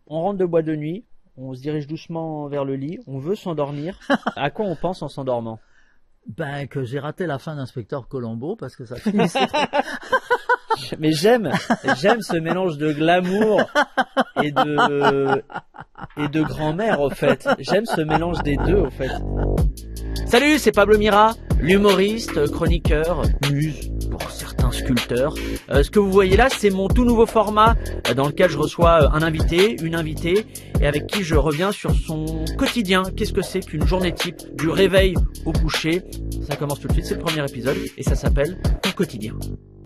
On rentre de boîte de nuit, on se dirige doucement vers le lit, on veut s'endormir. À quoi on pense en s'endormant? Ben, que j'ai raté la fin d'Inspecteur Colombo parce que ça finissait trop. Mais j'aime ce mélange de glamour et de grand-mère, au fait. J'aime ce mélange des deux, au fait. Salut, c'est Pablo Mira, l'humoriste, chroniqueur, muse pour certains sculpteurs. Ce que vous voyez là, c'est mon tout nouveau format dans lequel je reçois un invité, une invitée, et avec qui je reviens sur son quotidien. Qu'est-ce que c'est qu'une journée type, du réveil au coucher? Ça commence tout de suite, c'est le premier épisode, et ça s'appelle Ton quotidien.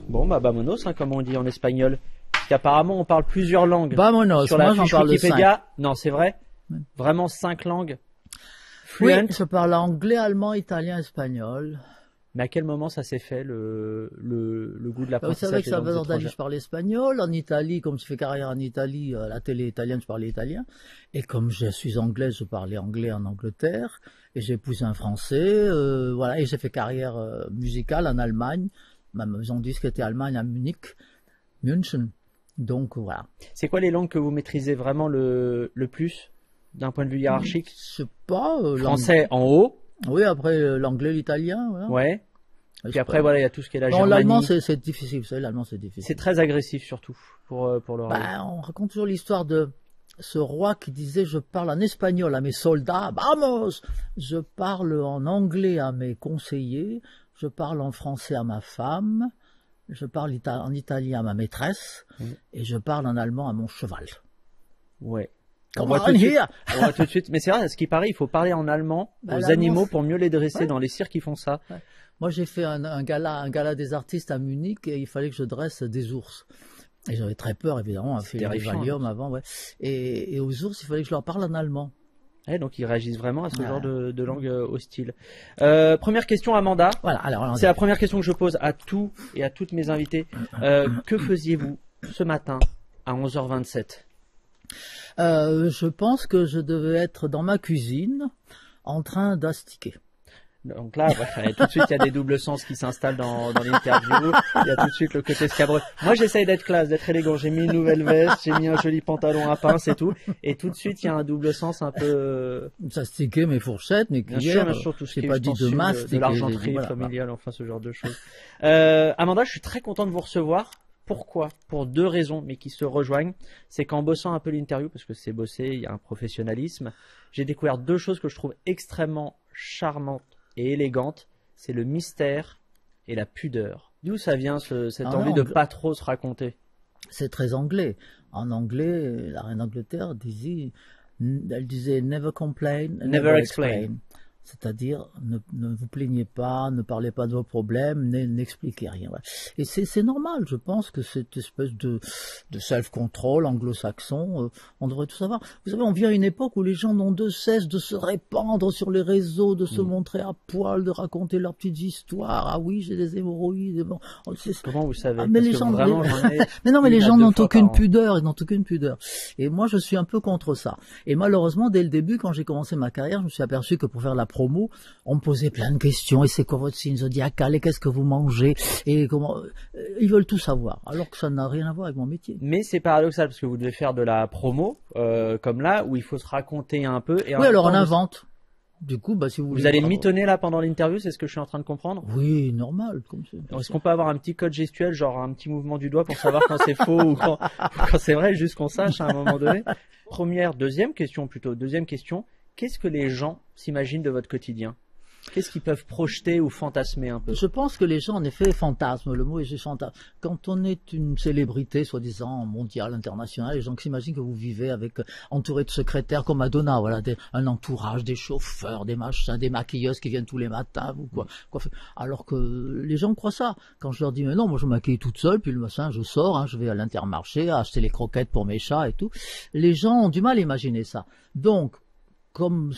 Bon, bah, vamonos, hein, comme on dit en espagnol. Parce qu'apparemment, on parle plusieurs langues. Vamonos, sur moi la j'en fiche parle de Wikipédia. 5. Non, c'est vrai. Vraiment 5 langues. Oui, Fluent. je parle anglais, allemand, italien, espagnol. Mais à quel moment ça s'est fait, le goût de Vous l'apprentissage savez que des langues Salvador Dali, étrangères? je parlais espagnol. En Italie, comme je fais carrière en Italie, à la télé italienne, je parlais italien. Et comme je suis anglaise, je parlais anglais en Angleterre. Et j'ai épousé un Français. Voilà, et j'ai fait carrière musicale en Allemagne. Ma maison de disque était Allemagne, à Munich, München. Donc voilà. C'est quoi les langues que vous maîtrisez vraiment le plus, d'un point de vue hiérarchique? Je sais pas. Français en haut, Oui, après l'anglais, l'italien. Voilà. ouais. Je Puis sais après, pas. voilà, il y a tout ce qui est la Non, l'allemand, Germanie. c'est difficile. Vous savez, l'allemand, c'est difficile. C'est très agressif, surtout, pour l'oreille. Ben, on raconte toujours l'histoire de ce roi qui disait: je parle en espagnol à mes soldats, vamos! Je parle en anglais à mes conseillers, je parle en français à ma femme, je parle en italien à ma maîtresse, et je parle en allemand à mon cheval. Ouais. On Come voit on tout de suite. here! On voit tout de suite. Mais c'est vrai, à ce qui paraît, il faut parler en allemand Ben, aux l'allemand, animaux c'est- pour mieux les dresser. Ouais. Dans les cirques, ils font ça. Moi, j'ai fait un gala des artistes à Munich, et il fallait que je dresse des ours. Et j'avais très peur, évidemment, à faire des terrifiant, Valium avant, ouais. Et aux ours, il fallait que je leur parle en allemand. Ouais, donc ils réagissent vraiment à ce Ouais. genre de langue hostile. Première question, Amanda. Voilà, alors, C'est la première question que je pose à tous et à toutes mes invités. Que faisiez-vous ce matin à 11h27? je pense que je devais être dans ma cuisine en train d'astiquer. Donc là, ouais, tout de suite, il y a des doubles sens qui s'installent dans l'interview. Il y a tout de suite le côté scabreux. Moi, j'essaye d'être classe, d'être élégant. J'ai mis une nouvelle veste, j'ai mis un joli pantalon à pince et tout. Et tout de suite, il y a un double sens un peu... D'astiquer mes fourchettes, mes Bien cuillères. sûr, tout ce j'ai qui est pas dit de ustensiles, masque, de l'argenterie voilà, familiale, enfin ce genre de choses. Amanda, je suis très content de vous recevoir. Pourquoi? Pour 2 raisons, mais qui se rejoignent. C'est qu'en bossant un peu l'interview, parce que c'est bossé, il y a un professionnalisme, j'ai découvert 2 choses que je trouve extrêmement charmantes et élégantes. C'est le mystère et la pudeur. D'où ça vient cette Ah envie non, de pas trop se raconter? C'est très anglais. En anglais, la reine d'Angleterre elle disait never complain, Never explain. C'est-à-dire, ne vous plaignez pas, ne parlez pas de vos problèmes, n'expliquez rien. Ouais. Et c'est normal, je pense que cette espèce de self-control anglo-saxon, on devrait tout savoir. Vous savez, on vit à une époque où les gens n'ont de cesse de se répandre sur les réseaux, de se montrer à poil, de raconter leurs petites histoires. Ah oui, j'ai des hémorroïdes. Bon, Comment vous savez? mais Parce les que gens, vraiment, j'en ai mais non, mais une les à gens 2 n'ont fois aucune par an. pudeur, ils n'ont aucune pudeur. Et moi, je suis un peu contre ça. Et malheureusement, dès le début, quand j'ai commencé ma carrière, je me suis aperçu que pour faire la promo, on me posait plein de questions. Et c'est quoi votre signe zodiacal? Et qu'est-ce que vous mangez? Et comment? Ils veulent tout savoir. Alors que ça n'a rien à voir avec mon métier. Mais c'est paradoxal parce que vous devez faire de la promo, comme là, où il faut se raconter un peu. Et en Oui, même alors on temps, invente. Du coup, si vous voulez. vous allez le mitonner là pendant l'interview, c'est ce que je suis en train de comprendre? Oui, normal, comme ça. Est-ce qu'on peut avoir un petit code gestuel, genre un petit mouvement du doigt pour savoir quand c'est faux ou quand c'est vrai, juste qu'on sache à un moment donné? Deuxième question, qu'est-ce que les gens s'imaginent de votre quotidien? Qu'est-ce qu'ils peuvent projeter ou fantasmer un peu? Je pense que les gens, en effet, fantasment. Le mot est juste fantasme. Quand on est une célébrité, soi-disant mondiale, internationale, les gens qui s'imaginent que vous vivez entouré de secrétaires comme Madonna, voilà, un entourage, des chauffeurs, des machins, des maquilleuses qui viennent tous les matins, alors que les gens croient ça. Quand je leur dis, mais non, moi je me maquille toute seule, puis le matin je sors, je vais à l'Intermarché acheter les croquettes pour mes chats et tout. Les gens ont du mal à imaginer ça. Donc, comme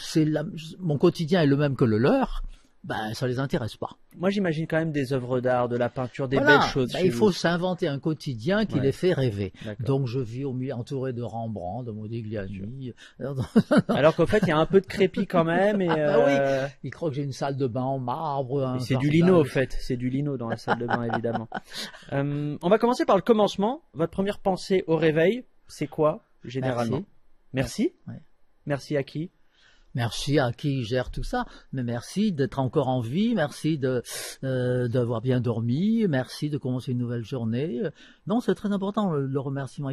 mon quotidien est le même que le leur, ça les intéresse pas. Moi, j'imagine quand même des œuvres d'art, de la peinture, des Voilà. belles choses. Il faut s'inventer un quotidien qui les fait rêver. D'accord. Donc, je vis entouré de Rembrandt, de Modigliani. Alors qu'en fait, il y a un peu de crépi quand même. Et oui. Il croit que j'ai une salle de bain en marbre. C'est du lino, en fait. C'est du lino dans la salle de bain, évidemment. On va commencer par le commencement. Votre première pensée au réveil, c'est quoi, généralement? Merci. Ouais. Merci à qui? Merci à qui gère tout ça, mais merci d'être encore en vie, merci d'avoir bien dormi, merci de commencer une nouvelle journée. Non, c'est très important le remerciement.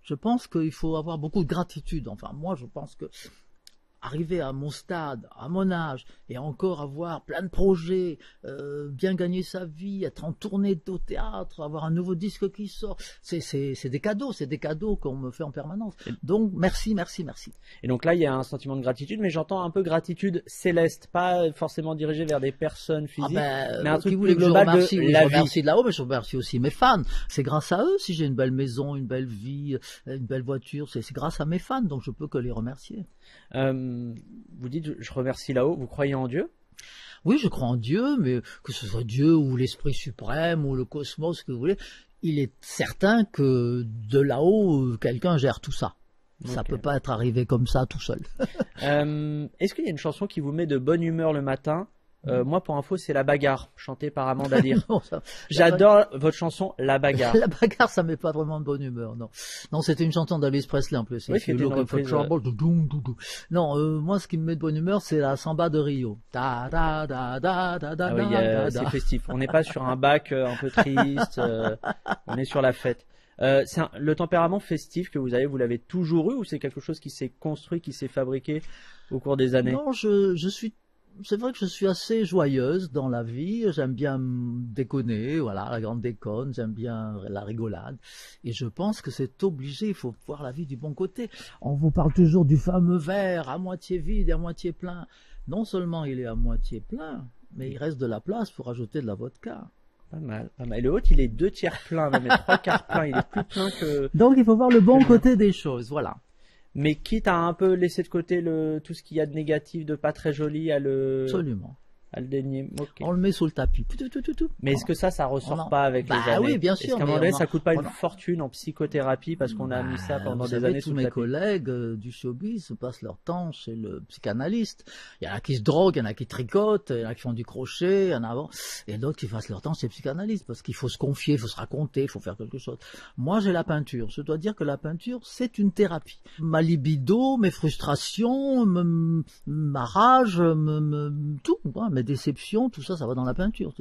Je pense qu'il faut avoir beaucoup de gratitude. Enfin, moi, je pense que arriver à mon stade, à mon âge, et encore avoir plein de projets, bien gagner sa vie, être en tournée au théâtre, avoir un nouveau disque qui sort, c'est des cadeaux qu'on me fait en permanence. Donc merci. Et donc là, il y a un sentiment de gratitude, mais j'entends un peu gratitude céleste, pas forcément dirigée vers des personnes physiques, mais un truc plus global de la vie. Je remercie de là-haut, mais je remercie aussi mes fans. C'est grâce à eux si j'ai une belle maison, une belle vie, une belle voiture, c'est grâce à mes fans, donc je peux que les remercier. Vous dites, je remercie là-haut, vous croyez en Dieu? Oui, je crois en Dieu, mais que ce soit Dieu ou l'Esprit suprême ou le cosmos, ce que vous voulez, il est certain que de là-haut, quelqu'un gère tout ça. Ça Okay. peut pas être arrivé comme ça tout seul. Est-ce qu'il y a une chanson qui vous met de bonne humeur le matin? Moi, pour info, c'est La Bagarre, chantée par Amanda Lear. Non, J'adore votre chanson La Bagarre. La bagarre, ça met pas vraiment de bonne humeur, non. Non, c'était une chanson d'Elvis Presley en plus. Oui, c'était une reprise, Non, moi, ce qui me met de bonne humeur, c'est la samba de Rio. Ah oui, c'est festif. On n'est pas sur un bac un peu triste. On est sur la fête. Le tempérament festif que vous avez, vous l'avez toujours eu ou c'est quelque chose qui s'est construit, qui s'est fabriqué au cours des années? Non, c'est vrai que je suis assez joyeuse dans la vie, j'aime bien déconner, voilà, la grande déconne, j'aime bien la rigolade, et je pense que c'est obligé, il faut voir la vie du bon côté. On vous parle toujours du fameux verre à moitié vide et à moitié plein. Non seulement il est à moitié plein, mais il reste de la place pour ajouter de la vodka. Pas mal, pas mal. Et le haut, il est 2/3 plein, même 3/4 plein, il est plus plein que... Donc il faut voir le bon côté des choses, voilà. Mais quitte à un peu laisser de côté tout ce qu'il y a de négatif, de pas très joli, Absolument. à le dénier. Okay. On le met sous le tapis. Mais est-ce que ça ressort pas avec les années? Oui, bien sûr. Est-ce qu'à un moment donné, ça coûte pas une fortune en psychothérapie parce qu'on a mis ça pendant des années sous le tapis? Tous mes collègues du showbiz passent leur temps chez le psychanalyste. Il y en a qui se droguent, il y en a qui tricotent, il y en a qui font du crochet, il y en a et d'autres qui passent leur temps chez le psychanalyste parce qu'il faut se confier, il faut se raconter, il faut faire quelque chose. Moi, j'ai la peinture. Je dois dire que la peinture, c'est une thérapie. Ma libido, mes frustrations, ma rage, tout, mes déceptions, tout ça, ça va dans la peinture.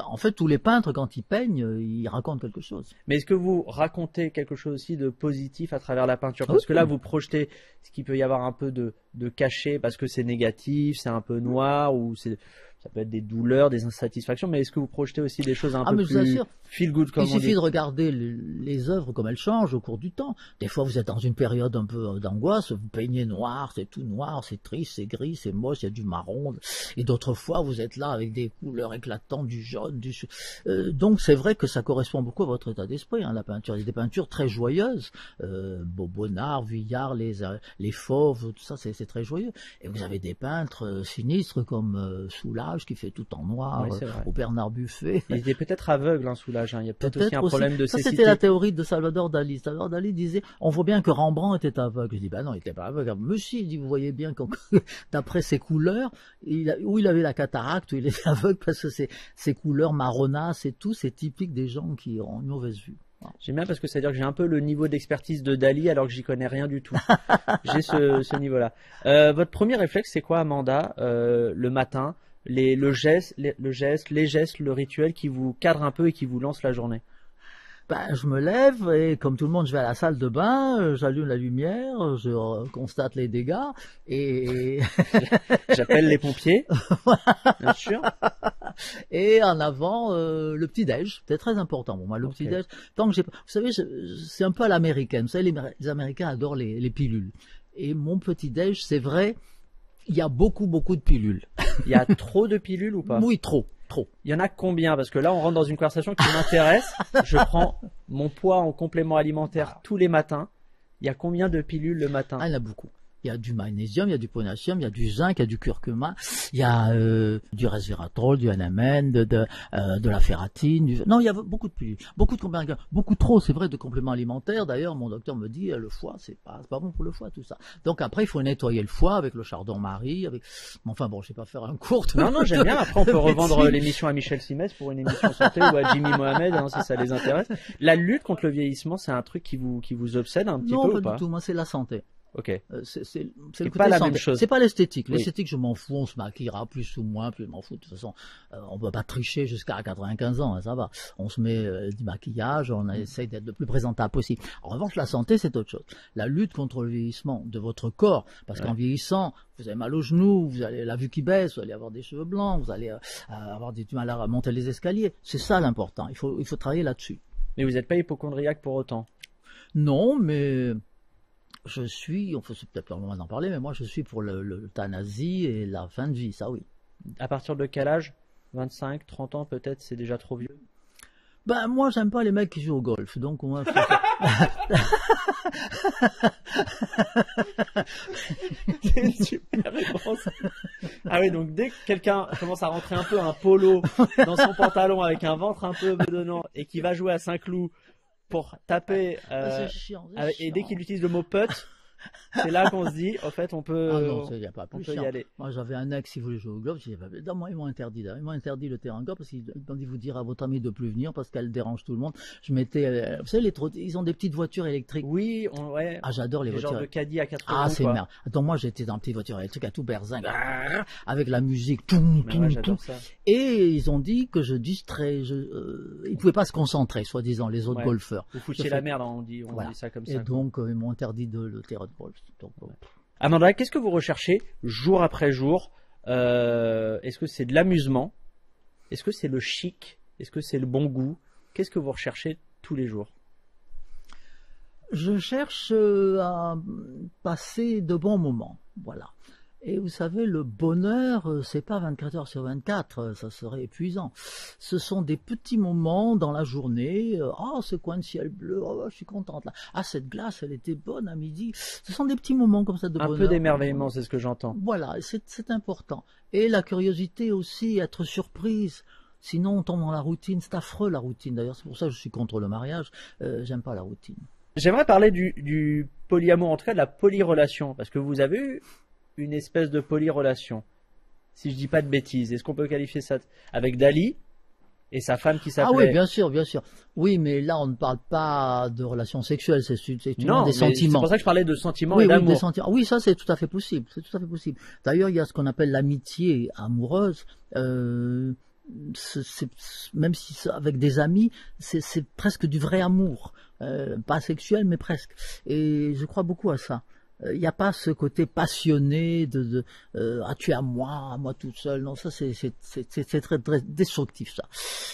En fait, tous les peintres, quand ils peignent, ils racontent quelque chose. Mais est-ce que vous racontez quelque chose aussi de positif à travers la peinture? Parce que là, vous projetez ce qu'il peut y avoir un peu de caché parce que c'est négatif, c'est un peu noir, ou ça peut être des douleurs, des insatisfactions, mais est-ce que vous projetez aussi des choses un peu plus feel good comme on dit? Il suffit de regarder les œuvres comme elles changent au cours du temps. Des fois, vous êtes dans une période un peu d'angoisse, vous peignez noir, c'est tout noir, c'est triste, c'est gris, c'est moche, il y a du marron. Et d'autres fois, vous êtes là avec des couleurs éclatantes, du jaune, donc c'est vrai que ça correspond beaucoup à votre état d'esprit, la peinture. Il y a des peintures très joyeuses, Bonnard, Vuillard, les fauves, tout ça, c'est très joyeux. Et vous avez des peintres sinistres comme Soulage, qui fait tout en noir, ou Bernard Buffet. Il était peut-être aveugle, Soulage. Il y a peut-être aussi un problème de cécité. Ça, c'était la théorie de Salvador Dali. Salvador Dali disait, on voit bien que Rembrandt était aveugle. Je dis, non, il était pas aveugle. Monsieur, il dit, vous voyez bien que d'après ses couleurs, où il avait la cataracte, où il était aveugle, parce que ses couleurs marronasses et tout, c'est typique des gens qui ont une mauvaise vue. J'aime bien parce que ça veut dire que j'ai un peu le niveau d'expertise de Dali alors que j'y connais rien du tout. J'ai ce niveau-là. Votre premier réflexe, c'est quoi, Amanda, le matin? Les gestes, le rituel qui vous cadre un peu et qui vous lance la journée? Je me lève et comme tout le monde, je vais à la salle de bain, j'allume la lumière, je constate les dégâts et j'appelle les pompiers, bien sûr. Et en avant, le petit-déj, c'est très important pour moi, le petit-déj. Tant que vous savez, c'est un peu à l'américaine. Vous savez, les Américains adorent les pilules. Et mon petit-déj, c'est vrai, il y a beaucoup de pilules. Il y a trop de pilules ou pas? Oui, trop. Il y en a combien? Parce que là, on rentre dans une conversation qui m'intéresse. Je prends mon poids en complément alimentaire tous les matins. Il y a combien de pilules le matin? Il y en a beaucoup. Il y a du magnésium, il y a du potassium, il y a du zinc, il y a du curcuma, il y a du resveratrol, du NMN, de la ferratine. Non, il y a beaucoup de pilules, beaucoup de compléments, beaucoup trop, c'est vrai, de compléments alimentaires. D'ailleurs, mon docteur me dit, le foie, c'est pas bon pour le foie, tout ça. Donc après, il faut nettoyer le foie avec le chardon-marie, enfin bon, je sais pas faire un cours. Non, j'aime bien. Après, on peut revendre l'émission à Michel Simès pour une émission santé ou à Jimmy Mohamed, si ça les intéresse. La lutte contre le vieillissement, c'est un truc qui vous obsède un petit peu ou pas? Non, pas du tout. Moi, c'est la santé. Ok. C'est le C'est côté pas la santé. même chose. C'est pas l'esthétique. Oui. L'esthétique, je m'en fous, on se maquillera plus ou moins, plus je m'en fous. De toute façon, on peut pas tricher jusqu'à 95 ans, hein, ça va. On se met du maquillage, on essaye d'être le plus présentable possible. En revanche, la santé, c'est autre chose. La lutte contre le vieillissement de votre corps, parce qu'en vieillissant, vous avez mal aux genoux, vous allez la vue qui baisse, vous allez avoir des cheveux blancs, vous allez avoir du mal à monter les escaliers. C'est ça l'important. Il faut travailler là-dessus. Mais vous n'êtes pas hypocondriaque pour autant. Non, mais je suis, c'est peut-être pas le moment d'en parler, mais moi je suis pour l'euthanasie et la fin de vie, ça oui. À partir de quel âge? 25, 30 ans peut-être, c'est déjà trop vieux. Ben moi j'aime pas les mecs qui jouent au golf, donc moi. C'est une super réponse. Ah oui, donc dès que quelqu'un commence à rentrer un peu un polo dans son pantalon avec un ventre un peu bedonnant et qui va jouer à Saint-Cloud pour taper, C'est chiant, et dès qu'il utilise le mot putt, c'est là qu'on se dit, en fait, on peut, Ah non, il n'y a pas on plus peut y chiant. aller. Moi, j'avais un ex qui voulait jouer au golf. J'ai dit, non, moi, ils m'ont interdit. Ils m'ont interdit le terrain de golf parce qu'ils m'ont dit, vous dire à votre ami de plus venir parce qu'elle dérange tout le monde. Je mettais, vous savez, ils ont des petites voitures électriques. Oui, ouais. Ah, j'adore les Des voitures. genres de caddie à 80 Ah, roues, c'est quoi. merde. Attends, moi, j'étais dans une petite voiture électrique à tout berzingue, avec la musique, tout, Mais ouais, j'adore ça. Et ils ont dit que je distrais, ils pouvaient pas se concentrer, soi-disant, les autres Ouais. golfeurs. Vous foutiez Je la fais- merde, on dit Voilà. ça comme Et ça. donc, ils m'ont interdit le terrain de golf. Donc, Amanda, qu'est-ce que vous recherchez jour après jour? Est-ce que c'est de l'amusement? Est-ce que c'est le chic? Est-ce que c'est le bon goût? Qu'est-ce que vous recherchez tous les jours? je cherche à passer de bons moments, voilà. Et vous savez, le bonheur, c'est pas 24 heures sur 24, ça serait épuisant. Ce sont des petits moments dans la journée. Oh, ce coin de ciel bleu, oh, je suis contente là. Ah, cette glace, elle était bonne à midi. Ce sont des petits moments comme ça de Un bonheur. peu d'émerveillement, c'est ce que j'entends. Voilà, c'est important. Et la curiosité aussi, être surprise. Sinon, on tombe dans la routine. C'est affreux la routine. D'ailleurs, c'est pour ça que je suis contre le mariage. J'aime pas la routine. J'aimerais parler du polyamour, en tout cas de la polyrelation, parce que vous avez eu une espèce de polyrelation. Si je dis pas de bêtises, est-ce qu'on peut qualifier ça avec Dali et sa femme qui Ah oui, s'appelait... bien sûr, bien sûr. Oui, mais là, on ne parle pas de relations sexuelles, c'est uniquement Non, des mais c'est sentiments. pour ça que je parlais de sentiments Oui, et oui, des d'amour. sentiments. Oui, ça, c'est tout à fait possible. C'est tout à fait possible. D'ailleurs, il y a ce qu'on appelle l'amitié amoureuse. Même si c'est avec des amis, c'est presque du vrai amour. Pas sexuel, mais presque. Et je crois beaucoup à ça. Il n'y a pas ce côté passionné ah, tu es à moi toute seule. Non, ça c'est très, très destructif, ça.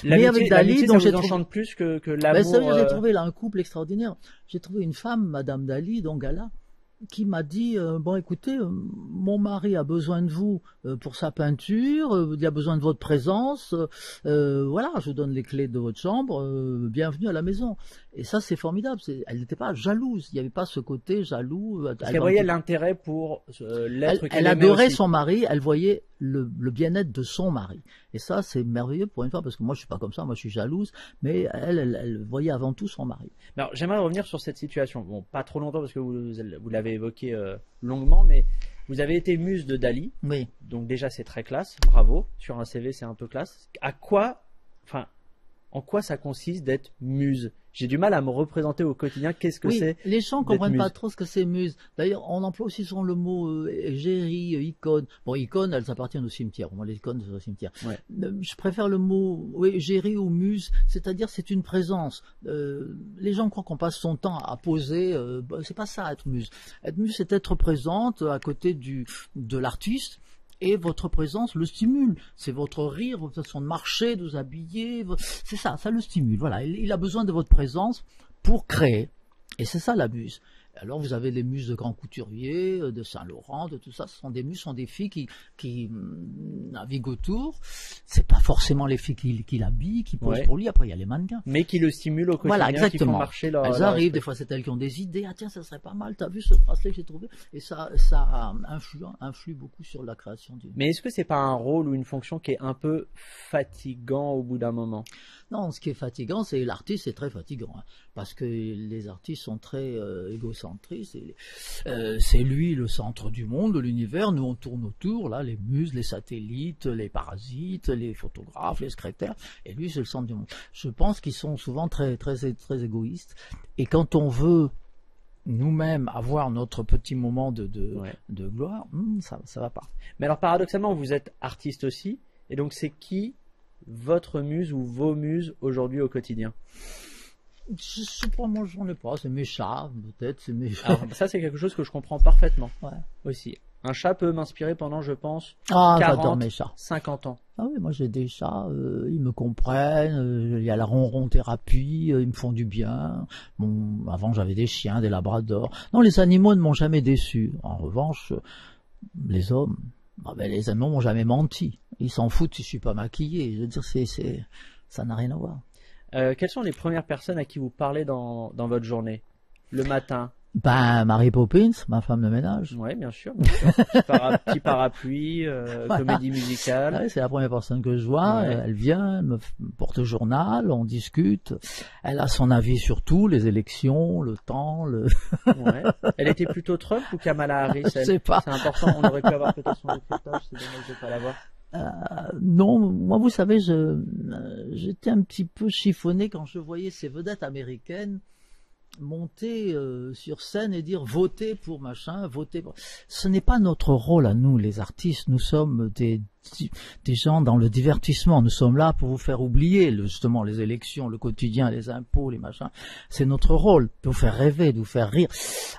Mais avec Dali, L'amitié, donc ça j'ai vous trouvé, enchante plus que ben, l'amour. ça veut dire, j'ai trouvé là un couple extraordinaire. J'ai trouvé une femme, Madame Dali, donc Gala, qui m'a dit bon, écoutez, mon mari a besoin de vous pour sa peinture, il a besoin de votre présence, voilà, je vous donne les clés de votre chambre, bienvenue à la maison. Et ça, c'est formidable. Elle n'était pas jalouse, il n'y avait pas ce côté jaloux. Parce qu'elle voyait l'intérêt pour l'être qu'elle elle aimait adorait aussi. son mari, elle voyait le bien-être de son mari. Et ça, c'est merveilleux pour une fois, parce que moi, je suis pas comme ça, moi, je suis jalouse, mais elle voyait avant tout son mari. Alors, j'aimerais revenir sur cette situation. Bon, pas trop longtemps parce que vous l'avez évoqué longuement, mais vous avez été muse de Dali. Oui. Donc déjà, c'est très classe. Bravo. Sur un CV, c'est un peu classe. En quoi ça consiste d'être muse? J'ai du mal à me représenter au quotidien. Qu'est-ce que Oui, c'est? les gens comprennent pas muse. trop ce que c'est muse. D'ailleurs, on emploie aussi souvent le mot égérie, icône. Bon, icône, elles appartiennent au cimetière. Moi, les icônes, c'est au cimetière. Ouais. Je préfère le mot égérie ou muse, c'est-à-dire c'est une présence. Les gens croient qu'on passe son temps à poser. C'est pas ça, être muse. Être muse, c'est être présente à côté de l'artiste. Et votre présence le stimule. C'est votre rire, votre façon de marcher, de vous habiller. C'est ça, ça le stimule. Voilà, il a besoin de votre présence pour créer. Et c'est ça la muse. Alors vous avez les muses de grands couturiers, de Saint-Laurent, de tout ça. Ce sont des muses, ce sont des filles qui naviguent autour. C'est pas forcément les filles qui l'habillent, qui posent pour lui. Après il y a les mannequins. Mais qui le stimulent au quotidien, Voilà, exactement. qui font marcher leur... Elles arrivent, des fois c'est elles qui ont des idées. Ah tiens, ça serait pas mal. T'as vu ce bracelet que j'ai trouvé? Et ça influe beaucoup sur la création d'une. Mais est-ce que c'est pas un rôle ou une fonction qui est un peu fatigant au bout d'un moment? Non, ce qui est fatigant, c'est l'artiste, c'est très fatigant, hein, parce que les artistes sont très égocentristes. C'est lui le centre du monde, de l'univers. Nous, on tourne autour, là, les muses, les satellites, les parasites, les photographes, les secrétaires. Et lui, c'est le centre du monde. Je pense qu'ils sont souvent très, très, très égoïstes. Et quand on veut nous-mêmes avoir notre petit moment Ouais. de gloire, ça va pas. Mais alors paradoxalement, vous êtes artiste aussi, et donc c'est qui votre muse ou vos muses aujourd'hui au quotidien? Je sais pas, moi j'en ai pas, c'est mes chats, peut-être, c'est mes chats. Alors ça c'est quelque chose que je comprends parfaitement Ouais. aussi. Un chat peut m'inspirer pendant, je pense, Ah, j'adore 40, mes chats. 50 ans. Ah oui, moi j'ai des chats, ils me comprennent, il y a la ronron thérapie, ils me font du bien. Bon, avant j'avais des chiens, des labradors. Non, les animaux ne m'ont jamais déçu. En revanche, les hommes, les animaux m'ont jamais menti. Ils s'en foutent si je suis pas maquillé. Je veux dire, ça n'a rien à voir. Quelles sont les premières personnes à qui vous parlez dans votre journée? Le matin? Mary Poppins, ma femme de ménage. Oui, bien sûr. Bien sûr. Petit parapluie, Voilà. comédie musicale. Ouais, c'est la première personne que je vois. Ouais. Elle vient, me porte le journal, on discute. Elle a son avis sur tout, les élections, le temps, Ouais. Elle était plutôt Trump ou Kamala Harris? Je sais pas. C'est important, on aurait pu avoir peut-être son décryptage, c'est dommage de pas l'avoir. Non, moi vous savez, j'étais un petit peu chiffonné quand je voyais ces vedettes américaines monter sur scène et dire votez pour machin, votez pour... Ce n'est pas notre rôle à nous les artistes, nous sommes des gens dans le divertissement, nous sommes là pour vous faire oublier justement les élections, le quotidien, les impôts, les machins. C'est notre rôle de vous faire rêver, de vous faire rire.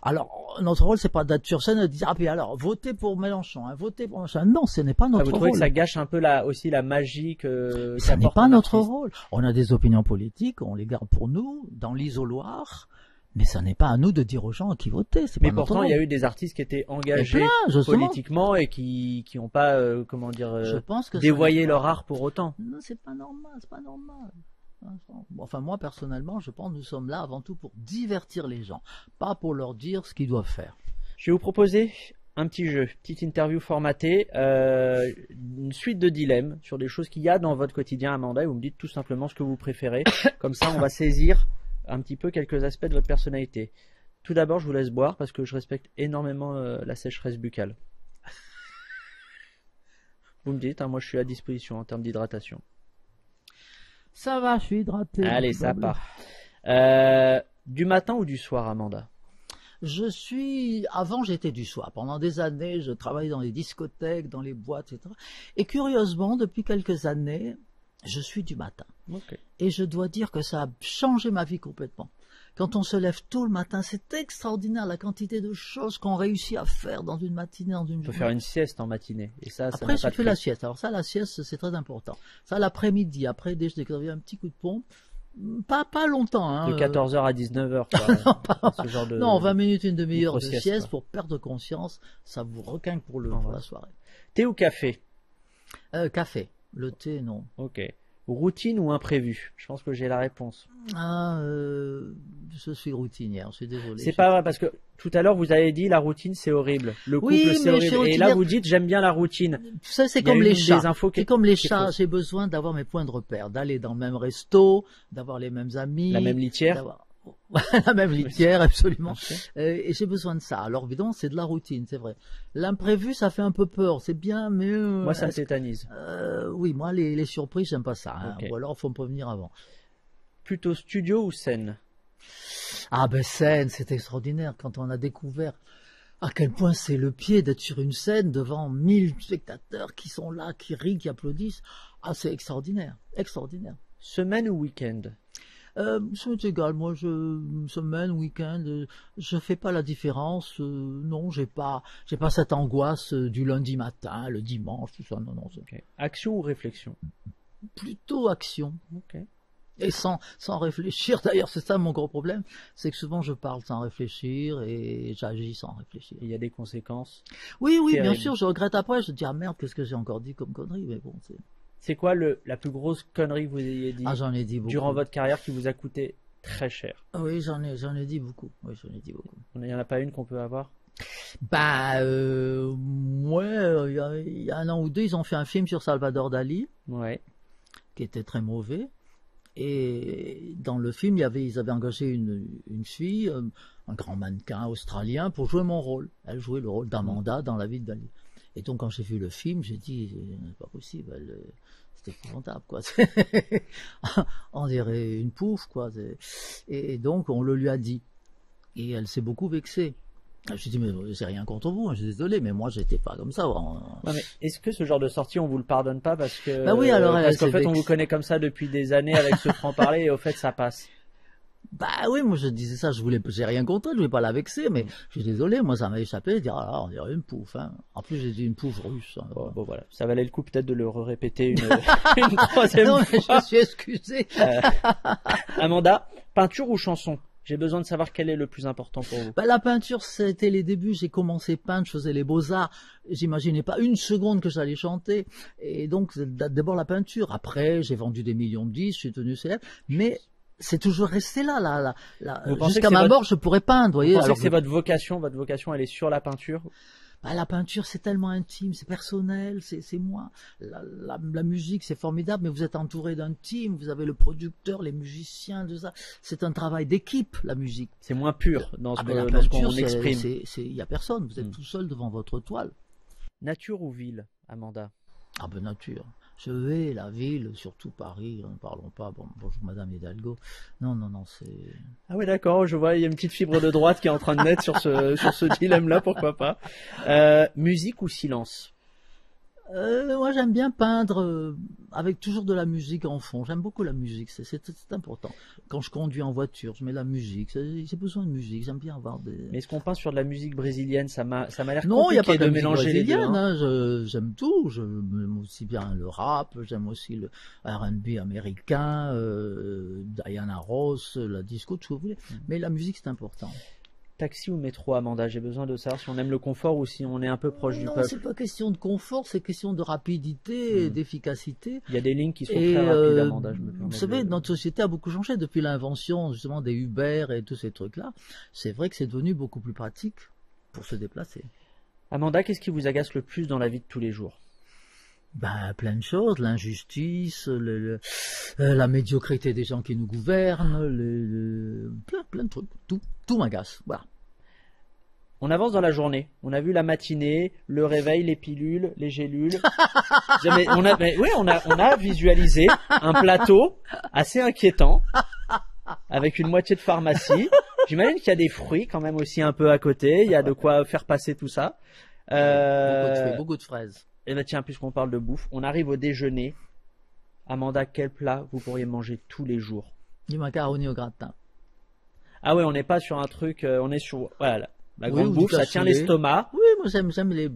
Alors notre rôle c'est pas d'être sur scène et de dire ah puis alors votez pour Mélenchon, hein, votez pour machin. Non, ce n'est pas notre Vous rôle. trouvez que ça gâche un peu aussi la magie que Ça n'est qu'apporte pas un notre artiste? rôle. On a des opinions politiques, on les garde pour nous, dans l'isoloir, mais ça n'est pas à nous de dire aux gens à qui voter. C'est Mais pas notre pourtant, il y a rôle. eu des artistes qui étaient Et engagés plein, justement. politiquement et qui n'ont pas, comment dire, Je pense que ça dévoyé n'est leur pas- art pour autant. Non, c'est pas normal, c'est pas normal. Enfin, moi, personnellement, je pense que nous sommes là avant tout pour divertir les gens, pas pour leur dire ce qu'ils doivent faire. Je vais vous proposer un petit jeu, petite interview formatée, une suite de dilemmes sur des choses qu'il y a dans votre quotidien, Amanda, et vous me dites tout simplement ce que vous préférez. Comme ça, on va saisir un petit peu quelques aspects de votre personnalité. Tout d'abord, je vous laisse boire parce que je respecte énormément la sécheresse buccale. Vous me dites, hein, moi je suis à disposition en termes d'hydratation. Ça va, je suis hydraté. Allez, ça part. Du matin ou du soir, Amanda? Avant j'étais du soir. Pendant des années, je travaillais dans les discothèques, dans les boîtes, etc. Et curieusement, depuis quelques années, je suis du matin. Ok. Et je dois dire que ça a changé ma vie complètement. Quand on se lève tôt le matin, c'est extraordinaire la quantité de choses qu'on réussit à faire dans une matinée, dans une On peut journée. faire une sieste en matinée. Et ça Après, n'a je pas de fais prix. la sieste. Alors ça, la sieste, c'est très important. Ça, l'après-midi, après déjeuner, quand il y a un petit coup de pompe, pas longtemps. Hein, De 14h à 19h, quoi. Ce genre de... Non, 20 minutes, une demi-heure de micro-sieste, sieste quoi. pour perdre conscience, ça vous requinque pour la voilà. soirée. Thé ou café? Café. Le thé, non. Ok. Routine ou imprévu? Je pense que j'ai la réponse. Je suis routinière, je suis désolé. C'est pas vrai parce que tout à l'heure vous avez dit la routine c'est horrible. Le couple Oui, c'est mais je suis horrible. Et là routinière. vous dites j'aime bien la routine. Ça, c'est Il y a comme une les des chats. infos qui C'est est- comme les qui est chats. fausse. J'ai besoin d'avoir mes points de repère, d'aller dans le même resto, d'avoir les mêmes amis. La même litière. d'avoir- La même litière, absolument. Ok. Et j'ai besoin de ça. Alors évidemment, c'est de la routine, c'est vrai. L'imprévu, ça fait un peu peur. C'est bien, mais Moi ça me est-ce- tétanise. oui, moi les surprises, j'aime pas ça. Hein. Ok. Ou alors, faut me prévenir avant. Plutôt studio ou scène? Ah ben scène, c'est extraordinaire quand on a découvert à quel point c'est le pied d'être sur une scène devant 1000 spectateurs qui sont là, qui rient, qui applaudissent. Ah, c'est extraordinaire, extraordinaire. Semaine ou week-end? Ça m'est égal, moi, semaine, week-end, je fais pas la différence. Non, j'ai pas cette angoisse du lundi matin, le dimanche, tout ça. Non, non, c'est Ok. Action ou réflexion? plutôt action. Ok. Et sans réfléchir. D'ailleurs, c'est ça mon gros problème, c'est que souvent je parle sans réfléchir et j'agis sans réfléchir. Il y a des conséquences. Oui, oui, bien Terrible. sûr, je regrette après, je dis ah merde, qu'est-ce que j'ai encore dit comme connerie, mais bon, C'est quoi la plus grosse connerie que vous ayez dit j'en ai dit beaucoup. durant votre carrière qui vous a coûté très cher? Ah oui, j'en ai dit beaucoup. Oui, j'en ai dit beaucoup. Il n'y en a pas une qu'on peut avoir? Bah, ouais, il y a un an ou deux, ils ont fait un film sur Salvador Dali, Ouais. qui était très mauvais. Et dans le film, ils avaient engagé une fille, un grand mannequin australien, pour jouer mon rôle. Elle jouait le rôle d'Amanda dans La vie de Dali. Et donc, quand j'ai vu le film, j'ai dit, c'est pas possible, c'était épouvantable, quoi. On dirait une pouffe, quoi. Et donc, on le lui a dit. Et elle s'est beaucoup vexée. Je lui ai dit, mais j'ai rien contre vous, hein, je suis désolé, mais moi j'étais pas comme ça. Ouais, mais est-ce que ce genre de sortie, on vous le pardonne pas parce que, Bah oui, alors parce qu'en fait, on vous connaît comme ça depuis des années avec ce franc-parler et au fait, ça passe. Bah oui, moi je disais ça, j'ai rien contre elle, je voulais pas la vexer, mais je suis désolé, moi ça m'a échappé de dire, ah là, on dirait une pouffe, hein. En plus j'ai dit une pouffe russe. Hein. Bon, voilà, ça valait le coup peut-être de le répéter une troisième non, mais fois. je suis excusé. Amanda, peinture ou chanson? J'ai besoin de savoir quel est le plus important pour vous. Bah, la peinture, c'était les débuts. J'ai commencé peindre, je faisais les beaux-arts. J'imaginais pas une seconde que j'allais chanter. Et donc, d'abord la peinture. Après, j'ai vendu des millions de disques, je suis devenu célèbre. Mais c'est toujours resté là. Jusqu'à ma mort, je pourrais peindre, voyez. Vous pensez que c'est votre vocation? Votre vocation, elle est sur la peinture? Bah, la peinture, c'est tellement intime, c'est personnel, c'est moi. La musique, c'est formidable, mais vous êtes entouré d'un team, vous avez le producteur, les musiciens, tout ça. C'est un travail d'équipe, la musique. C'est moins pur dans ce ce qu'on exprime. Il y a personne, vous êtes tout seul devant votre toile. Nature ou ville, Amanda? Ah ben nature. Je vais la ville, surtout Paris, ne parlons pas. Bon, bonjour Madame Hidalgo. Non, c'est... Ah ouais, d'accord, je vois, il y a une petite fibre de droite qui est en train de naître sur ce dilemme-là, pourquoi pas. Musique ou silence? Moi j'aime bien peindre avec toujours de la musique en fond. J'aime beaucoup la musique, c'est important. Quand je conduis en voiture, je mets la musique. J'ai besoin de musique, j'aime bien avoir des... Mais est-ce qu'on peint sur de la musique brésilienne? Ça m'a l'air non, il y a pas compliqué de mélanger les deux. Hein. J'aime tout. J'aime aussi bien le rap, j'aime aussi le R&B américain, Diana Ross, la disco, tout ce que vous voulez. Mais la musique c'est important. Taxi ou métro, Amanda? J'ai besoin de savoir si on aime le confort ou si on est un peu proche du peuple. Non, c'est pas question de confort, c'est question de rapidité et d'efficacité. Il y a des lignes qui sont très rapides, Amanda. Vous savez, notre société a beaucoup changé depuis l'invention justement des Uber et tous ces trucs-là. C'est vrai que c'est devenu beaucoup plus pratique pour se déplacer. Amanda, qu'est-ce qui vous agace le plus dans la vie de tous les jours? Ben, plein de choses, l'injustice, la médiocrité des gens qui nous gouvernent, plein de trucs. Tout m'agace, voilà. On avance dans la journée. On a vu la matinée, le réveil, les pilules, les gélules. On a visualisé un plateau assez inquiétant avec une moitié de pharmacie. J'imagine qu'il y a des fruits quand même aussi un peu à côté. Il y a de quoi faire passer tout ça. Beaucoup de fraises. Et ben tiens, puisqu'on parle de bouffe, on arrive au déjeuner. Amanda, quel plat vous pourriez manger tous les jours? Du macaroni au gratin. Ah ouais, on n'est pas sur un truc, on est sur voilà, la grande bouffe, ça tient l'estomac. Oui, moi j'aime les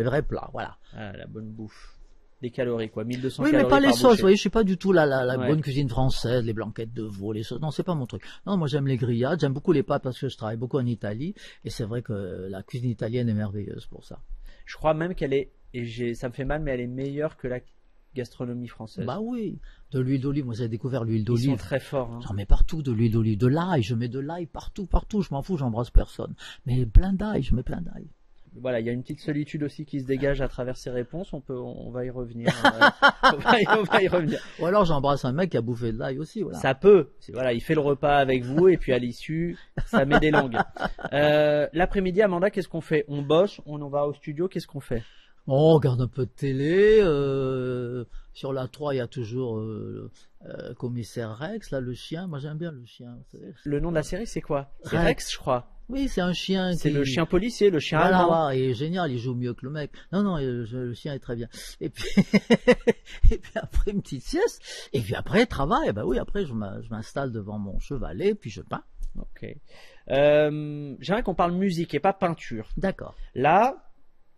vrais plats, voilà. Ah, la bonne bouffe. Des calories quoi, 1200 calories. Oui, mais pas les sauces, vous voyez, je suis pas du tout la bonne cuisine française, les blanquettes de veau, les sauces. Non, c'est pas mon truc. Non, moi j'aime les grillades, j'aime beaucoup les pâtes parce que je travaille beaucoup en Italie et c'est vrai que la cuisine italienne est merveilleuse pour ça. Je crois même qu'elle est, ça me fait mal, mais elle est meilleure que la gastronomie française. Bah oui, de l'huile d'olive, moi j'ai découvert l'huile d'olive. Ils sont très forts. Hein. J'en mets partout de l'huile d'olive, de l'ail, je mets de l'ail partout, je m'en fous, j'embrasse personne. Mais plein d'ail, je mets plein d'ail. Voilà, il y a une petite solitude aussi qui se dégage à travers ces réponses. On va y revenir. on va y revenir. Ou alors j'embrasse un mec qui a bouffé de l'ail aussi. Voilà. Ça peut. Voilà, il fait le repas avec vous et puis à l'issue, ça met des langues. L'après-midi, Amanda, qu'est-ce qu'on fait? On bosse, on va au studio. Qu'est-ce qu'on fait? On regarde un peu de télé. Sur la 3, il y a toujours Commissaire Rex, là, le chien. Moi, j'aime bien le chien. Vous savez. Le nom de la série, c'est quoi? C'est Rex, je crois. Oui, c'est un chien. C'est le chien policier, le chien allemand. Voilà, il est génial, il joue mieux que le mec. Non, le chien est très bien. Et puis, et puis après une petite sieste. Et puis après travail. Ben oui, après je m'installe devant mon chevalet, puis je peins. Ok. J'aimerais qu'on parle musique et pas peinture. D'accord. Là,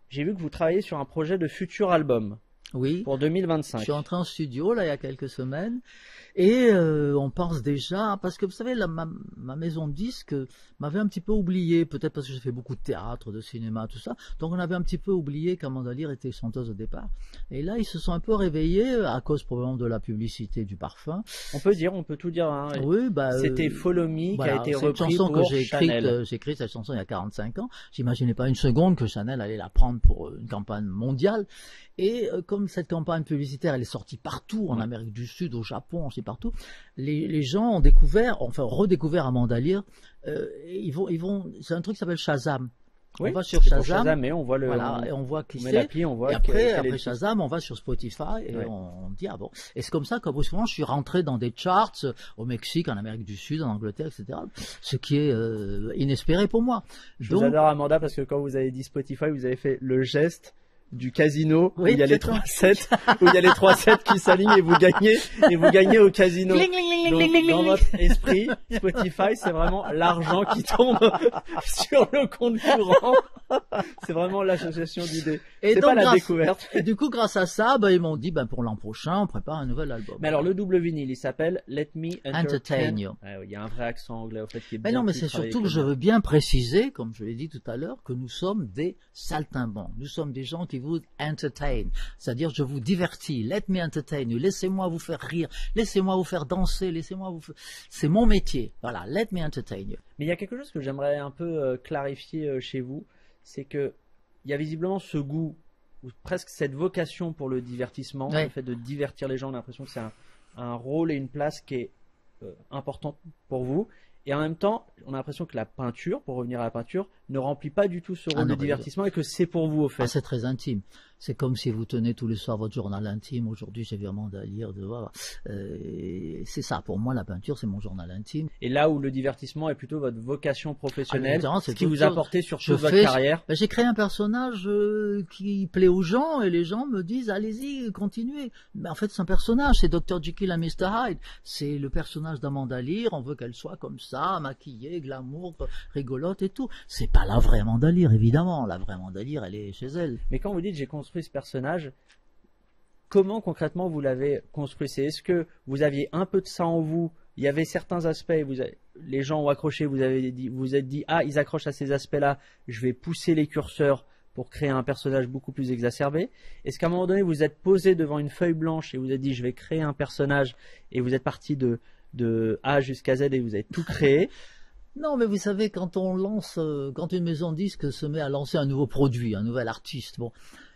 j'ai vu que vous travaillez sur un projet de futur album. Oui. Pour 2025. Je suis entré en studio là il y a quelques semaines et on pense déjà parce que vous savez ma maison de disques m'avait un petit peu oublié, peut-être parce que j'ai fait beaucoup de théâtre, de cinéma, tout ça. Donc on avait un petit peu oublié qu'Amanda Lear était chanteuse au départ. Et là ils se sont un peu réveillés à cause probablement de la publicité du parfum. On peut tout dire. Hein. Oui, c'était Follow Me voilà, qui a été repris une chanson pour que Chanel. J'ai écrit cette chanson il y a 45 ans. J'imaginais pas une seconde que Chanel allait la prendre pour une campagne mondiale. Et comme cette campagne publicitaire, elle est sortie partout, en Amérique du Sud, au Japon, c'est partout, les gens ont redécouvert Amanda Lear. C'est un truc qui s'appelle Shazam. Oui, on va sur c'est pour Shazam, et on voit voilà, et on voit qui on met c'est. l'appli, on voit Et après, quel est le Shazam, on va sur Spotify et Ouais. on dit ah bon. Et c'est comme ça qu'au brusquement, je suis rentré dans des charts au Mexique, en Amérique du Sud, en Angleterre, etc. Ce qui est inespéré pour moi. Je vous adore Amanda parce que quand vous avez dit Spotify, vous avez fait le geste du casino où il y a les 3 sets où il y a les 3 sets qui s'alignent et vous gagnez au casino. Donc, dans votre esprit, Spotify, c'est vraiment l'argent qui tombe sur le compte courant. C'est vraiment l'association d'idées. C'est pas la découverte. Et du coup, grâce à ça, ils m'ont dit, pour l'an prochain, on prépare un nouvel album. Mais alors, le double vinyle, il s'appelle Let Me Entertain You. Ouais, il y a un vrai accent anglais, au fait, qui est bien. Mais non, mais c'est surtout que je veux bien préciser, comme je l'ai dit tout à l'heure, que nous sommes des saltimbanques. Nous sommes des gens qui vous entertain. C'est-à-dire, je vous divertis. Let me entertain you. Laissez-moi vous faire rire. Laissez-moi vous faire danser. Laissez-moi vous faire... C'est mon métier. Voilà. Let me entertain you. Mais il y a quelque chose que j'aimerais un peu clarifier chez vous. C'est que il y a visiblement ce goût, ou presque cette vocation pour le divertissement, le fait de divertir les gens. On a l'impression que c'est un rôle et une place qui est important pour vous. Et en même temps, on a l'impression que la peinture, pour revenir à la peinture, ne remplit pas du tout ce rôle de divertissement et que c'est pour vous au fait. C'est très intime. C'est comme si vous tenez tous les soirs votre journal intime. Aujourd'hui, j'ai vu Amanda lire. C'est ça. Pour moi, la peinture, c'est mon journal intime. Et là où le divertissement est plutôt votre vocation professionnelle, ce qui vous apportait sur toute votre carrière. J'ai créé un personnage qui plaît aux gens et les gens me disent allez-y, continuez. Mais en fait, c'est un personnage. C'est Dr. Jekyll et Mr. Hyde. C'est le personnage d'Amanda Lear. On veut qu'elle soit comme ça, maquillée, glamour, rigolote et tout. C'est pas la vraie Amanda Lear, évidemment. La vraie Amanda Lear, elle est chez elle. Mais quand vous dites j'ai construit ce personnage, comment concrètement vous l'avez construit? C'est est-ce que vous aviez un peu de ça en vous? Il y avait certains aspects, les gens ont accroché, vous êtes dit ah, ils accrochent à ces aspects-là, je vais pousser les curseurs pour créer un personnage beaucoup plus exacerbé. Est-ce qu'à un moment donné vous êtes posé devant une feuille blanche et vous êtes dit je vais créer un personnage et vous êtes parti de A jusqu'à Z et vous avez tout créé? Non, mais vous savez, quand une maison de disques se met à lancer un nouveau produit, un nouvel artiste,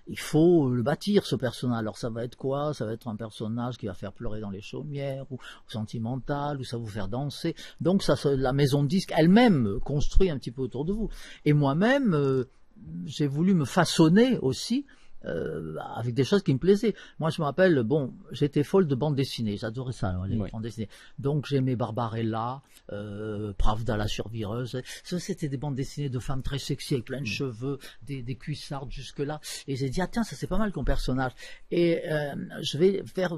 il faut le bâtir, ce personnage. Alors ça va être quoi? Ça va être un personnage qui va faire pleurer dans les chaumières, ou sentimental, ou ça va vous faire danser. Donc la maison de disques elle-même construit un petit peu autour de vous. Et moi-même, j'ai voulu me façonner aussi avec des choses qui me plaisaient. Moi, je me rappelle, j'étais folle de bande dessinée, j'adorais ça, les bandes dessinées. Donc, j'aimais Barbarella, Pravda la survireuse. Ça, c'était des bandes dessinées de femmes très sexy avec plein de cheveux, des cuissardes jusque-là. Et j'ai dit, ah tiens, ça c'est pas mal comme personnage. Et je vais faire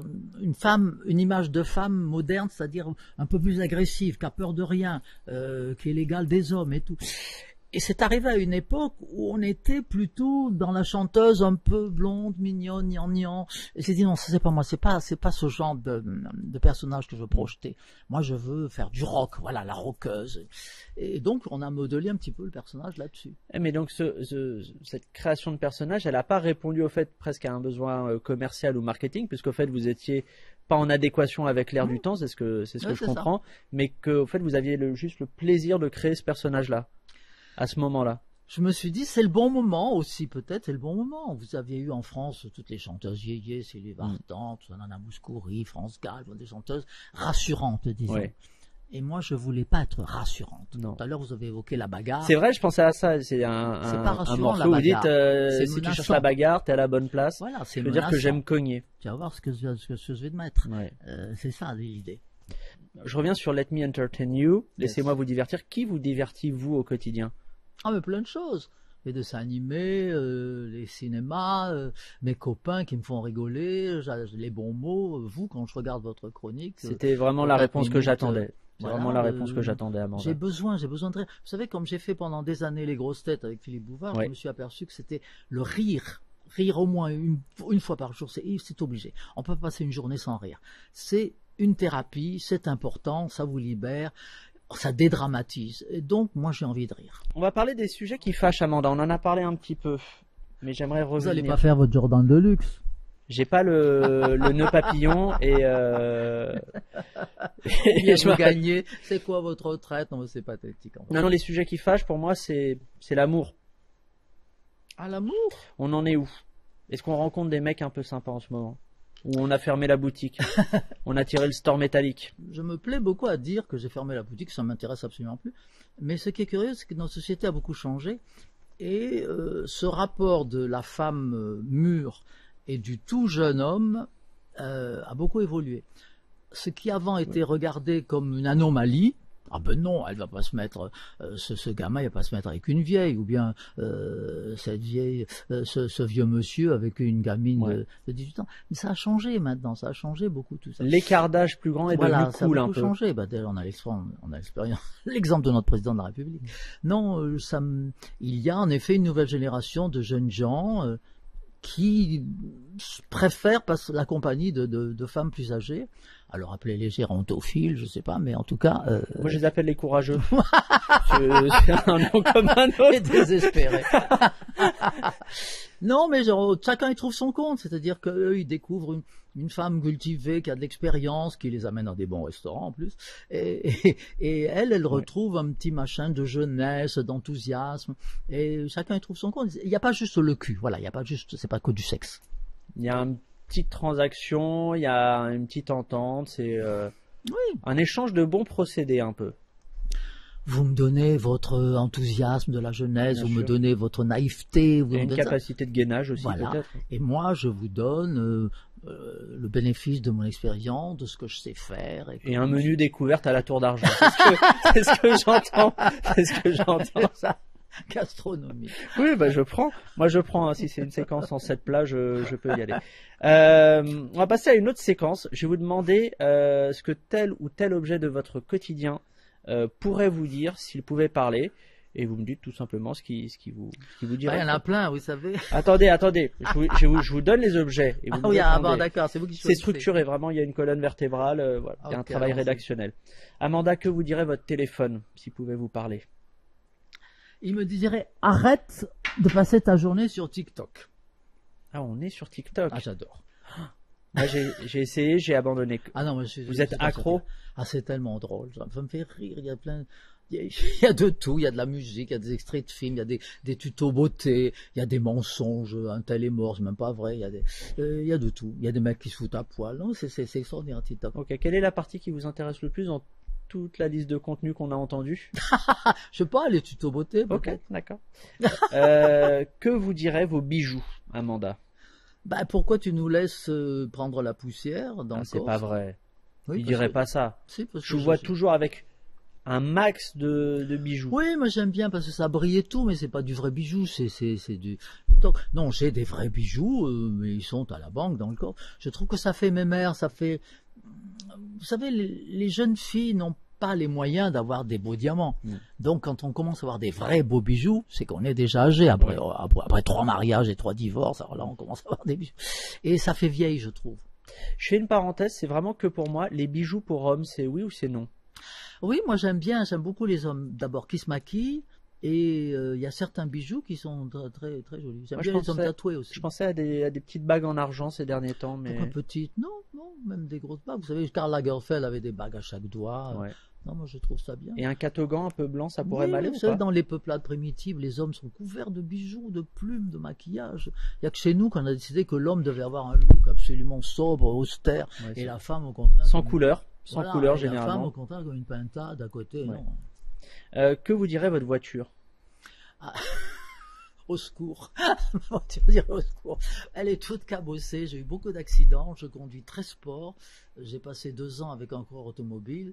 une image de femme moderne, c'est-à-dire un peu plus agressive, qui a peur de rien, qui est l'égale des hommes et tout. Et c'est arrivé à une époque où on était plutôt dans la chanteuse un peu blonde, mignonne, gnangnan. Et j'ai dit non, ça c'est pas moi, c'est pas ce genre de personnage que je veux projeter. Moi je veux faire du rock, voilà, la rockeuse. Et donc on a modelé un petit peu le personnage là-dessus. Mais donc cette création de personnage, elle n'a pas répondu au fait presque à un besoin commercial ou marketing, puisqu'au fait vous étiez pas en adéquation avec l'air du temps, c'est ce que je comprends, mais qu'au fait vous aviez juste le plaisir de créer ce personnage-là. À ce moment-là. Je me suis dit, c'est le bon moment aussi, peut-être, c'est le bon moment. Vous aviez eu en France toutes les chanteuses yéyé, Sylvie Vartan, Nana Mouskouri, France Gall, des chanteuses rassurantes, disons. Ouais. Et moi, je voulais pas être rassurante. Non. Tout à l'heure, vous avez évoqué la bagarre. C'est vrai, je pensais à ça. C'est un morceau où vous dites, si tu cherches la bagarre, t'es à la bonne place. Voilà, c'est je veux dire que j'aime cogner. Tu vas voir ce que je vais te mettre. Ouais. C'est ça, l'idée. Je reviens sur Let Me Entertain You. Laissez-moi vous divertir. Qui vous divertit, vous, au quotidien? Ah, mais plein de choses. Les dessins animés, les cinémas, mes copains qui me font rigoler, les bons mots. Vous, quand je regarde votre chronique. C'était vraiment la réponse que j'attendais. C'est vraiment la réponse que j'attendais, Amanda. J'ai besoin de rire. Vous savez, comme j'ai fait pendant des années les grosses têtes avec Philippe Bouvard, je me suis aperçu que c'était le rire. Rire au moins une fois par jour, c'est obligé. On peut pas passer une journée sans rire. C'est une thérapie, c'est important, ça vous libère. Ça dédramatise. Et donc, moi, j'ai envie de rire. On va parler des sujets qui fâchent, Amanda. On en a parlé un petit peu. Mais j'aimerais revenir. Vous n'allez pas faire votre Jordan de luxe. J'ai pas le nœud papillon et je gagnez. C'est quoi votre retraite? Non, c'est pathétique. En fait. Non, les sujets qui fâchent, pour moi, c'est l'amour. Ah, l'amour? On en est où? Est-ce qu'on rencontre des mecs un peu sympas en ce moment? Où on a fermé la boutique, on a tiré le store métallique. Je me plais beaucoup à dire que j'ai fermé la boutique, ça m'intéresse absolument plus. Mais ce qui est curieux, c'est que notre société a beaucoup changé Et ce rapport de la femme mûre et du tout jeune homme a beaucoup évolué. Ce qui avant était regardé comme une anomalie, ah ben non, elle va pas se mettre, ce gamin il va pas se mettre avec une vieille, ou bien cette vieille, ce vieux monsieur avec une gamine de 18 ans. Mais ça a changé maintenant, ça a changé beaucoup tout ça. L'écart d'âge plus grand est devenu cool un peu. Ça a beaucoup changé. Bah, on a l'expérience, l'exemple de notre président de la République. Non, il y a en effet une nouvelle génération de jeunes gens qui préfèrent la compagnie de femmes plus âgées. Alors appelez-les gérontophiles, je sais pas, mais en tout cas... Moi je les appelle les courageux. C'est un nom comme un autre. Et désespérés. Non, mais genre, chacun y trouve son compte, c'est-à-dire qu'eux, ils découvrent une femme cultivée qui a de l'expérience, qui les amène dans des bons restaurants en plus, et elle retrouve un petit machin de jeunesse, d'enthousiasme, et chacun y trouve son compte. Il n'y a pas juste le cul, voilà, il n'y a pas juste, c'est pas que du sexe. Il y a une petite transaction, il y a une petite entente, c'est un échange de bons procédés un peu. Vous me donnez votre enthousiasme de la jeunesse, Bien vous sûr. me donnez votre naïveté. Vous et me une donnez capacité de gainage aussi peut-être. Et moi, je vous donne le bénéfice de mon expérience, de ce que je sais faire. Et un menu découverte à la tour d'argent. C'est ce que j'entends. C'est ce que j'entends. Ça, gastronomie. Oui, bah je prends. Moi je prends. Hein, si c'est une séquence en 7 plats, je peux y aller. On va passer à une autre séquence. Je vais vous demander ce que tel ou tel objet de votre quotidien pourrait vous dire s'il pouvait parler, et vous me dites tout simplement ce qui vous dirait. Il y en a plein, vous savez. Attendez, je vous donne les objets. Et vous me répondez. Bon, d'accord, c'est vous qui C'est choisissez. structuré, vraiment, il y a une colonne vertébrale, voilà. Il y a un travail rédactionnel. Amanda, que vous dirait votre téléphone s'il pouvait vous parler? Il me dirait, arrête de passer ta journée sur TikTok. Ah, on est sur TikTok. Ah, j'adore. Moi, j'ai essayé, j'ai abandonné. Ah non, Vous êtes accro? Ah, c'est tellement drôle. Ça me fait rire. Il y a plein, il y a de tout. Il y a de la musique, il y a des extraits de films, il y a des tutos beauté, il y a des mensonges. Un tel est mort, c'est même pas vrai. Il y a de tout. Il y a des mecs qui se foutent à poil. Non, c'est extraordinaire, TikTok. Ok. Quelle est la partie qui vous intéresse le plus dans toute la liste de contenus qu'on a entendu? Je sais pas, les tutos beauté, peut-être. Ok, d'accord. Que vous diraient vos bijoux, Amanda? Bah, pourquoi tu nous laisses prendre la poussière dans le C'est corps? pas vrai. Oui, Il dirait pas ça. Si, parce Je que vous vois toujours avec un max de bijoux. Oui, moi j'aime bien parce que ça brille et tout, mais c'est pas du vrai bijou, c'est du... Donc, non, j'ai des vrais bijoux, mais ils sont à la banque dans le corps. Je trouve que ça fait mémère, ça fait... Vous savez, les jeunes filles n'ont pas les moyens d'avoir des beaux diamants. Donc quand on commence à avoir des vrais beaux bijoux, c'est qu'on est déjà âgé. Après 3 mariages et 3 divorces, alors là on commence à avoir des bijoux. Et ça fait vieille, je trouve. Je fais une parenthèse, c'est vraiment que pour moi, les bijoux pour hommes, c'est oui ou c'est non? Oui, moi j'aime beaucoup les hommes d'abord qui se maquillent, et il y a certains bijoux qui sont très, très jolis. J'aime bien les hommes tatoués aussi. Je pensais à des petites bagues en argent ces derniers temps. Mais... Pourquoi petites? Non, même des grosses bagues. Vous savez, Karl Lagerfeld avait des bagues à chaque doigt. Ouais. Non, moi je trouve ça bien. Et un catogan un peu blanc, ça pourrait m'aller ou pas? pas? Dans les peuplades primitives, les hommes sont couverts de bijoux, de plumes, de maquillage. Il n'y a que chez nous qu'on a décidé que l'homme devait avoir un look absolument sobre, austère, et la femme au contraire... Sans couleur, généralement. La femme au contraire comme une pintade à côté. Ouais. Non. Que vous dirait votre voiture? Au secours. Tu veux dire au secours. Elle est toute cabossée, j'ai eu beaucoup d'accidents, je conduis très sport, j'ai passé 2 ans avec un coureur automobile,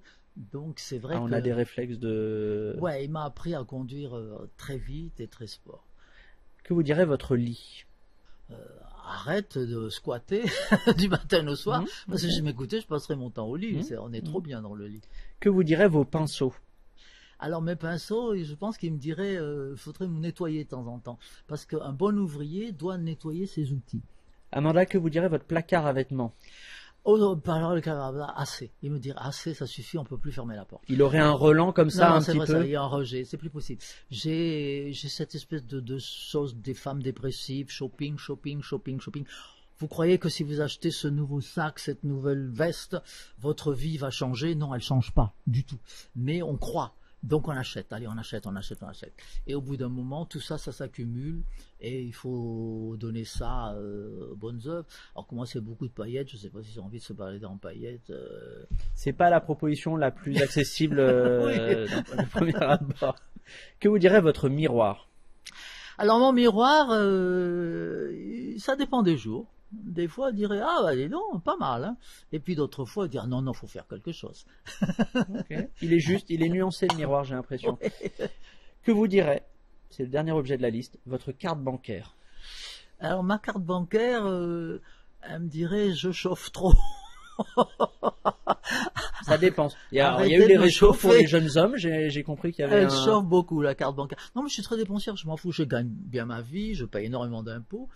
donc c'est vrai on a des réflexes de... Ouais, il m'a appris à conduire très vite et très sport. Que vous dirait votre lit? Arrête de squatter du matin au soir, parce que si je m'écoutais, je passerais mon temps au lit, on est trop bien dans le lit. Que vous dirait vos pinceaux? Alors mes pinceaux, je pense qu'il me dirait, faudrait me nettoyer de temps en temps, parce qu'un bon ouvrier doit nettoyer ses outils. Amanda, que vous dirait votre placard à vêtements? Assez. Il me dirait assez, ça suffit, on peut plus fermer la porte. Il aurait un relent comme ça, un petit peu. Ça, il y a un rejet, c'est plus possible. J'ai cette espèce de chose des femmes dépressives, shopping. Vous croyez que si vous achetez ce nouveau sac, cette nouvelle veste, votre vie va changer? Non, elle change pas du tout. Mais on croit. Donc on achète, allez, on achète. Et au bout d'un moment, tout ça, ça s'accumule et il faut donner ça aux bonnes œuvres. Alors que moi, c'est beaucoup de paillettes, je ne sais pas si j'ai envie de se balader en paillettes. C'est pas la proposition la plus accessible dans le premier abord. Que vous dirait votre miroir? Alors mon miroir, ça dépend des jours. Des fois, il dirait ah bah dis donc, pas mal. Hein. Et puis d'autres fois, il dirait non, faut faire quelque chose. Okay. Il est juste, il est nuancé le miroir, j'ai l'impression. Que vous direz, c'est le dernier objet de la liste, votre carte bancaire. Alors ma carte bancaire, elle me dirait je chauffe trop. Ça dépend. Il y a eu les réchauds pour les jeunes hommes. J'ai compris qu'il y avait. Elle chauffe beaucoup la carte bancaire. Non, mais je suis très dépensière. Je m'en fous. Je gagne bien ma vie. Je paye énormément d'impôts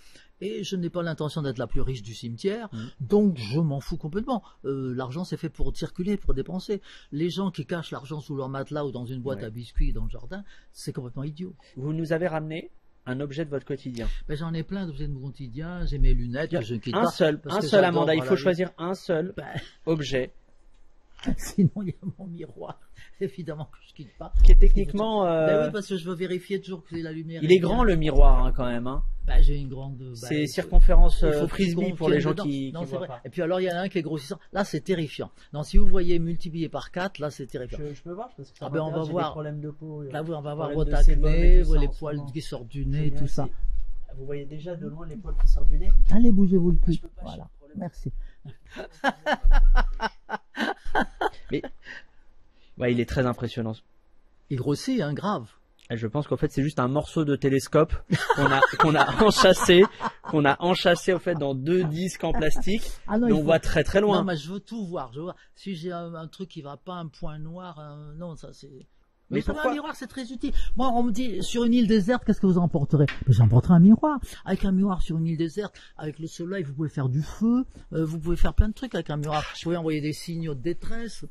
et je n'ai pas l'intention d'être la plus riche du cimetière. Donc je m'en fous complètement. L'argent c'est fait pour circuler, pour dépenser. Les gens qui cachent l'argent sous leur matelas ou dans une boîte à biscuits dans le jardin, c'est complètement idiot. Vous nous avez ramené un objet de votre quotidien. Ben, j'en ai plein d'objets de mon quotidien. J'ai mes lunettes que je ne quitte pas. Un seul, Amanda. Il faut choisir un seul objet. Sinon, il y a mon miroir, évidemment, que je quitte pas. Qui est techniquement... Ben oui, parce que je veux vérifier toujours que la lumière... Il est grand, le miroir, hein, quand même. Hein. Ben, j'ai une grande... c'est circonférence frisbee pour les gens qui non, c'est vrai. pas. Et puis alors, il y en a un qui est grossissant. Là, c'est terrifiant. Non, si vous voyez multiplié par 4, là, c'est terrifiant. Je peux voir, parce que ça on va voir. Des problèmes de peau. Là, on va voir votre acné, les poils qui sortent du nez, tout ça. Vous voyez déjà de loin les poils qui sortent du nez. Allez, bougez-vous le cul. Voilà. Merci. Mais ouais, il est très impressionnant. Il grossit, hein, grave. Et je pense qu'en fait c'est juste un morceau de télescope qu'on a enchâssé au fait dans 2 disques en plastique. Ah non, et on voit très très loin. Non, mais je veux tout voir. Je vois. Si j'ai un truc qui va pas, un point noir, non, ça c'est. Mais pour un miroir, c'est très utile. Moi, on me dit, sur une île déserte, qu'est-ce que vous emporterez? J'emporterai un miroir. Avec un miroir sur une île déserte, avec le soleil, vous pouvez faire du feu, vous pouvez faire plein de trucs avec un miroir. Vous pouvez envoyer des signaux de détresse.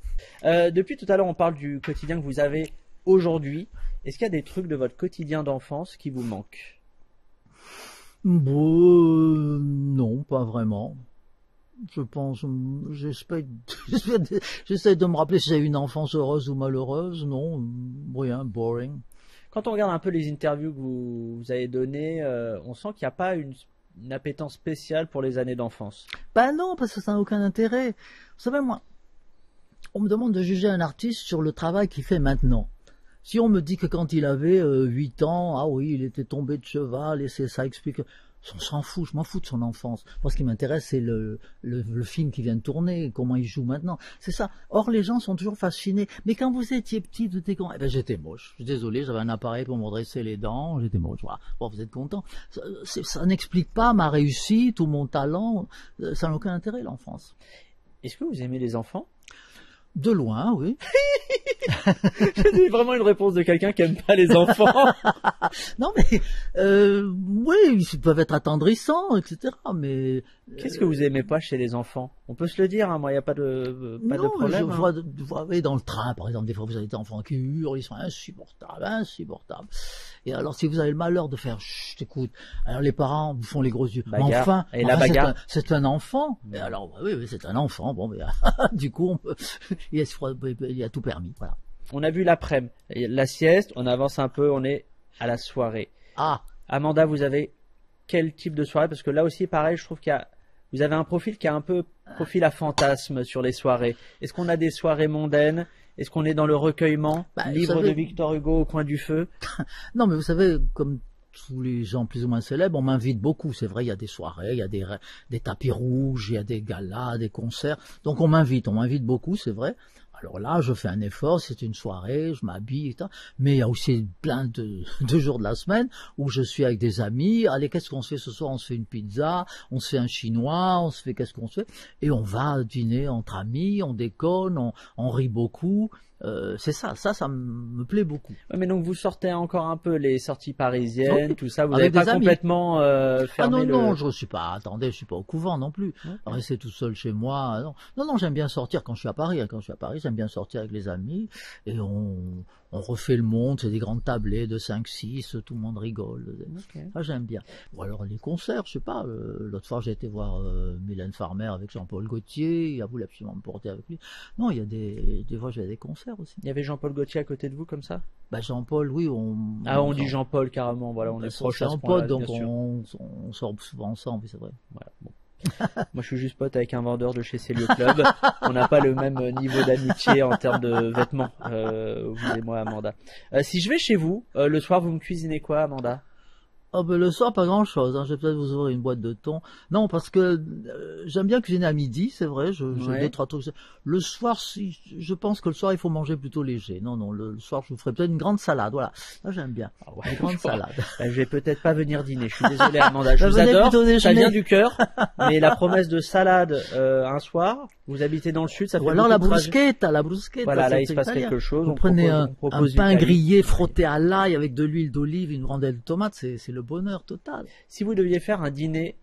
Depuis tout à l'heure, on parle du quotidien que vous avez aujourd'hui. Est-ce qu'il y a des trucs de votre quotidien d'enfance qui vous manquent? Non, pas vraiment. Je pense, j'essaie de me rappeler si j'ai eu une enfance heureuse ou malheureuse. Non, rien, boring. Quand on regarde un peu les interviews que vous avez données, on sent qu'il n'y a pas une appétence spéciale pour les années d'enfance. Ben non, parce que ça n'a aucun intérêt. Vous savez, moi, on me demande de juger un artiste sur le travail qu'il fait maintenant. Si on me dit que quand il avait 8 ans, ah oui, il était tombé de cheval et ça explique... On s'en fout, je m'en fous de son enfance. Moi, ce qui m'intéresse, c'est le film qui vient de tourner, comment il joue maintenant. C'est ça. Or, les gens sont toujours fascinés. Mais quand vous étiez petit, vous étiez comment? Eh ben, j'étais moche. Je suis désolé, j'avais un appareil pour me redresser les dents, j'étais moche. Voilà. Bon, vous êtes content. Ça n'explique pas ma réussite ou mon talent. Ça n'a aucun intérêt, l'enfance. Est-ce que vous aimez les enfants? De loin, oui. C'est vraiment une réponse de quelqu'un qui aime pas les enfants. Non, mais oui, ils peuvent être attendrissants, etc. Mais qu'est-ce que vous aimez pas chez les enfants? On peut se le dire, hein, moi, il n'y a pas de problème. Je vois dans le train, par exemple, des fois vous avez des enfants qui hurlent, ils sont insupportables. Et alors, si vous avez le malheur de faire chut, écoute, alors les parents vous font les gros yeux. Bagarre. Mais enfin, et la bagarre. C'est un enfant. Et alors, oui, c'est un enfant. Bon, mais du coup, il y a tout permis. Voilà. On a vu l'après-midi, la sieste, on avance un peu, on est à la soirée. Ah. Amanda, vous avez quel type de soirée? Parce que là aussi, pareil, je trouve vous avez un profil qui a un peu profil à fantasme sur les soirées. Est-ce qu'on a des soirées mondaines? Est-ce qu'on est dans le recueillement? Livre de Victor Hugo au coin du feu? Non, mais vous savez, comme tous les gens plus ou moins célèbres, on m'invite beaucoup. C'est vrai, il y a des soirées, il y a des tapis rouges, il y a des galas, des concerts. Donc on m'invite beaucoup, c'est vrai. Alors là, je fais un effort, c'est une soirée, je m'habille, etc. Mais il y a aussi plein de jours de la semaine où je suis avec des amis. Allez, qu'est-ce qu'on se fait ce soir? On se fait une pizza, on se fait un chinois, on se fait qu'est-ce qu'on se fait? Et on va dîner entre amis, on déconne, on rit beaucoup. C'est ça me plaît beaucoup. Ouais, mais donc vous sortez encore un peu les sorties parisiennes, tout ça, vous n'avez pas complètement fermé non, je suis pas au couvent non plus. Okay. Rester tout seul chez moi, non, j'aime bien sortir quand je suis à Paris. Quand je suis à Paris, j'aime bien sortir avec les amis et on refait le monde, c'est des grandes tablées de 5-6, tout le monde rigole. Okay. Ça, j'aime bien. Ou alors les concerts, je sais pas, l'autre fois j'ai été voir Mylène Farmer avec Jean-Paul Gaultier, il a voulu absolument me porter avec lui. Non, il y a des fois j'ai des concerts aussi. Il y avait Jean-Paul Gaultier à côté de vous comme ça? Bah Jean-Paul, oui, on dit Jean-Paul carrément, voilà, on est proche à ce point-là, donc on sort souvent ensemble, c'est vrai. Voilà, bon. Moi je suis juste pote avec un vendeur de chez Célio Club. On n'a pas le même niveau d'amitié en termes de vêtements, vous et moi, Amanda. Si je vais chez vous, le soir vous me cuisinez quoi, Amanda? Oh ben le soir pas grand chose, hein. Je vais peut-être vous ouvrir une boîte de thon. Non parce que j'aime bien cuisiner à midi, c'est vrai, j'ai Ouais. deux trois trucs. Le soir, je pense que le soir il faut manger plutôt léger. Non, le soir je vous ferai peut-être une grande salade, voilà. Ça j'aime bien. Ah ouais, Une grande je vois. salade. Je vais peut-être pas venir dîner. Je suis désolé, Amanda. Je Ben, vous venez adore. plutôt Ça déjeuner. vient du cœur. Mais la promesse de salade un soir, vous habitez dans le sud, ça fait Ou alors beaucoup de trajet. la bruschetta. Voilà, là c'est il se passe italien. quelque chose. Vous On prenez propose, un pain l'Italie. grillé frotté à l'ail avec de l'huile d'olive, une rondelle de tomate, c'est le bonheur total. Si vous deviez faire un dîner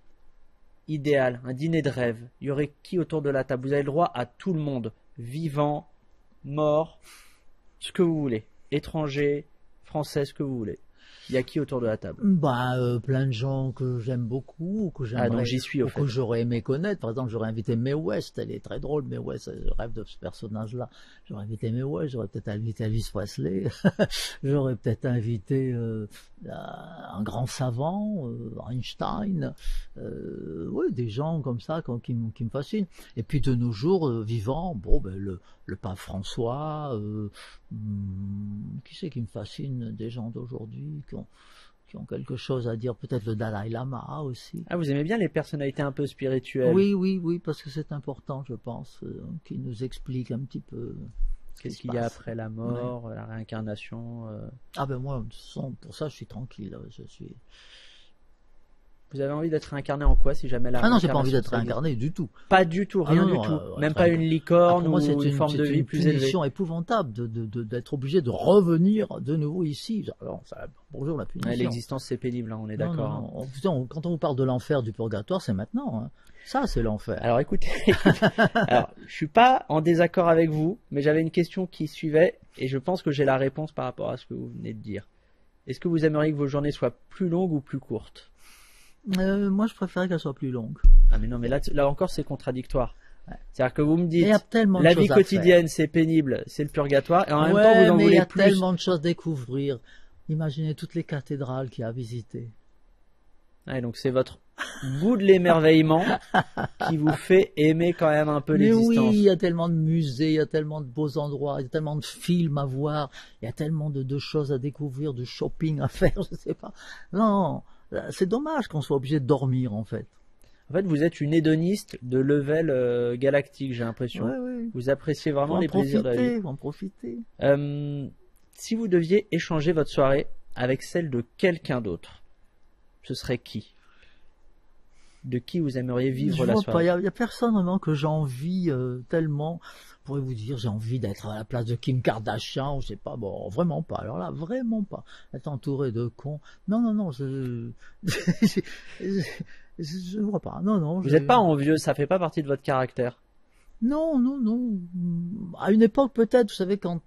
idéal, un dîner de rêve, il y aurait qui autour de la table? Vous avez le droit à tout le monde, vivant, mort, ce que vous voulez, étranger, français, ce que vous voulez. Il y a qui autour de la table? Bah, plein de gens que j'aime beaucoup, ou que Ah, j'aimerais, donc j'y suis au ou fait. que j'aurais aimé connaître. Par exemple, j'aurais invité Mae West, elle est très drôle, Mae West, je rêve de ce personnage-là. J'aurais invité Mae West, j'aurais peut-être invité Elvis Presley, j'aurais peut-être invité un grand savant, Einstein, oui, des gens comme ça qui me fascinent. Et puis de nos jours, vivants, bon, ben, le pape François, qui c'est qui me fascine, des gens d'aujourd'hui qui ont quelque chose à dire, peut-être le Dalai Lama aussi. Ah, vous aimez bien les personnalités un peu spirituelles? Oui, parce que c'est important, je pense, qui nous explique un petit peu Qu'est-ce qu'il y a après la mort, la réincarnation Ah ben moi, de toute façon, pour ça, je suis tranquille, je suis... Vous avez envie d'être réincarné en quoi si jamais la Ah non, j'ai pas envie réincarnation d'être réincarné du tout. Pas du tout, rien Ah non, du tout. non, Même pas une licorne pour moi, ou une forme de vie plus élevée. C'est une punition épouvantable d'être obligé de revenir de nouveau ici. Alors, ça, bonjour la punition. Ouais, l'existence c'est pénible, hein, on est d'accord. Non. Putain, quand on vous parle de l'enfer, du purgatoire, c'est maintenant. Hein. Ça, c'est l'enfer. Alors écoutez, alors, je suis pas en désaccord avec vous, mais j'avais une question qui suivait et je pense que j'ai la réponse par rapport à ce que vous venez de dire. Est-ce que vous aimeriez que vos journées soient plus longues ou plus courtes? Moi, je préférais qu'elle soit plus longue. Ah mais non, mais là encore c'est contradictoire. Ouais. C'est-à-dire que vous me dites, la vie quotidienne c'est pénible, c'est le purgatoire, et en même temps vous en voulez plus. Il y a tellement de choses à découvrir. Imaginez toutes les cathédrales qu'il y a à visiter. Ouais, donc c'est votre goût de l'émerveillement qui vous fait aimer quand même un peu l'existence. Mais oui, il y a tellement de musées, il y a tellement de beaux endroits, il y a tellement de films à voir, il y a tellement de choses à découvrir, de shopping à faire, je sais pas. Non, c'est dommage qu'on soit obligé de dormir en fait. En fait, vous êtes une hédoniste de level galactique, j'ai l'impression. Ouais. Vous appréciez vraiment les plaisirs de la vie. Faut en profiter. Si vous deviez échanger votre soirée avec celle de quelqu'un d'autre, ce serait qui? De qui vous aimeriez vivre la soirée? Il y a personne vraiment que j'envie tellement. Je pourrais vous dire, j'ai envie d'être à la place de Kim Kardashian, je sais pas, bon, vraiment pas. Alors là, vraiment pas. Être entouré de cons. Non, je vois pas. Non. Vous n'êtes pas envieux, ça fait pas partie de votre caractère. Non. À une époque, peut-être, vous savez, quand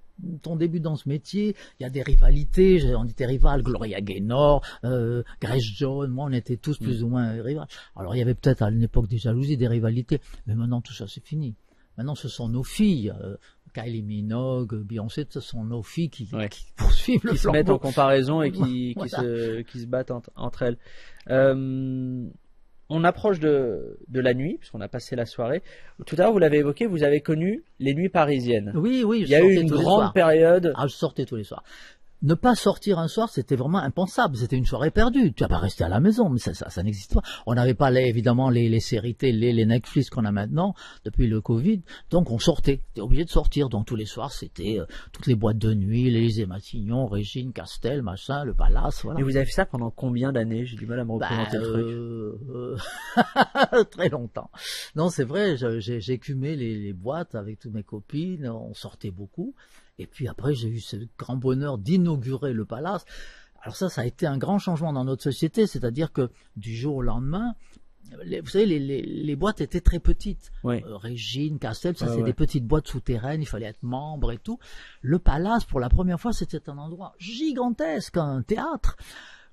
on débute dans ce métier, il y a des rivalités, on était rivales, Gloria Gaynor, Grace Jones, moi on était tous plus ou moins rivales. Alors il y avait peut-être à une époque des jalousies, des rivalités, mais maintenant tout ça c'est fini. Maintenant ce sont nos filles, Kylie Minogue, Beyoncé, ce sont nos filles qui poursuivent le flambeau. Qui se mettent en comparaison et qui Voilà. se battent entre elles. On approche de la nuit, puisqu'on a passé la soirée. Tout à l'heure, vous l'avez évoqué, vous avez connu les nuits parisiennes. Oui. Il y a eu une grande période. Ah, je sortais tous les soirs. Ne pas sortir un soir, c'était vraiment impensable. C'était une soirée perdue. Tu vas pas rester à la maison, mais ça n'existe pas. On n'avait pas évidemment les séries télé, les Netflix qu'on a maintenant depuis le Covid. Donc on sortait. T'es obligé de sortir. Donc tous les soirs, c'était toutes les boîtes de nuit, l'Élysée-Matignon, Régine, Castel, machin, le Palace, voilà. Et vous avez fait ça pendant combien d'années? J'ai du mal à me représenter le truc. Très longtemps. Non, c'est vrai. J'ai écumé les boîtes avec toutes mes copines. On sortait beaucoup. Et puis après, j'ai eu ce grand bonheur d'inaugurer le Palace. Alors ça a été un grand changement dans notre société, c'est-à-dire que du jour au lendemain, vous savez, les boîtes étaient très petites. Oui. Régine, Castel, ça c'est des petites boîtes souterraines, il fallait être membre et tout. Le Palace, pour la première fois, c'était un endroit gigantesque, un théâtre,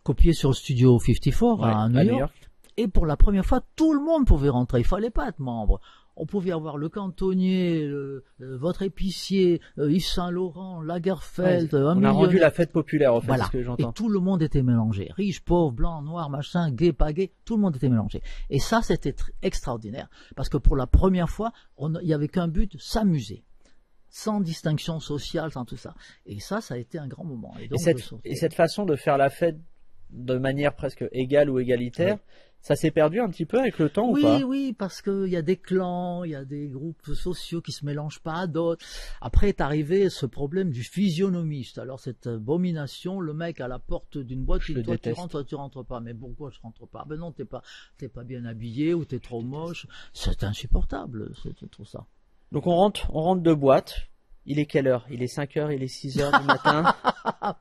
copié sur le studio 54 à New York. Et pour la première fois, tout le monde pouvait rentrer, il fallait pas être membre. On pouvait avoir le cantonnier, votre épicier, Yves Saint-Laurent, Lagerfeld. On a rendu la fête populaire, en fait, voilà. C'est ce que j'entends. Et tout le monde était mélangé. Riche, pauvre, blanc, noir, machin, gay, pas gay, tout le monde était mélangé. Et ça, c'était extraordinaire. Parce que pour la première fois, il n'y avait qu'un but, s'amuser. Sans distinction sociale, sans tout ça. Et ça a été un grand moment. Et cette façon de faire la fête de manière presque égale ou égalitaire. Oui. Ça s'est perdu un petit peu avec le temps ou pas? Oui, parce qu'il y a des clans, il y a des groupes sociaux qui se mélangent pas à d'autres. Après est arrivé ce problème du physionomiste. Alors cette abomination, le mec à la porte d'une boîte, il dit toi tu rentres pas. Mais pourquoi je rentre pas? Ben non, t'es pas bien habillé ou t'es trop moche. C'est insupportable, c'est tout ça. Donc on rentre de boîte. Il est quelle heure? Il est 5 heures, il est 6 heures du matin.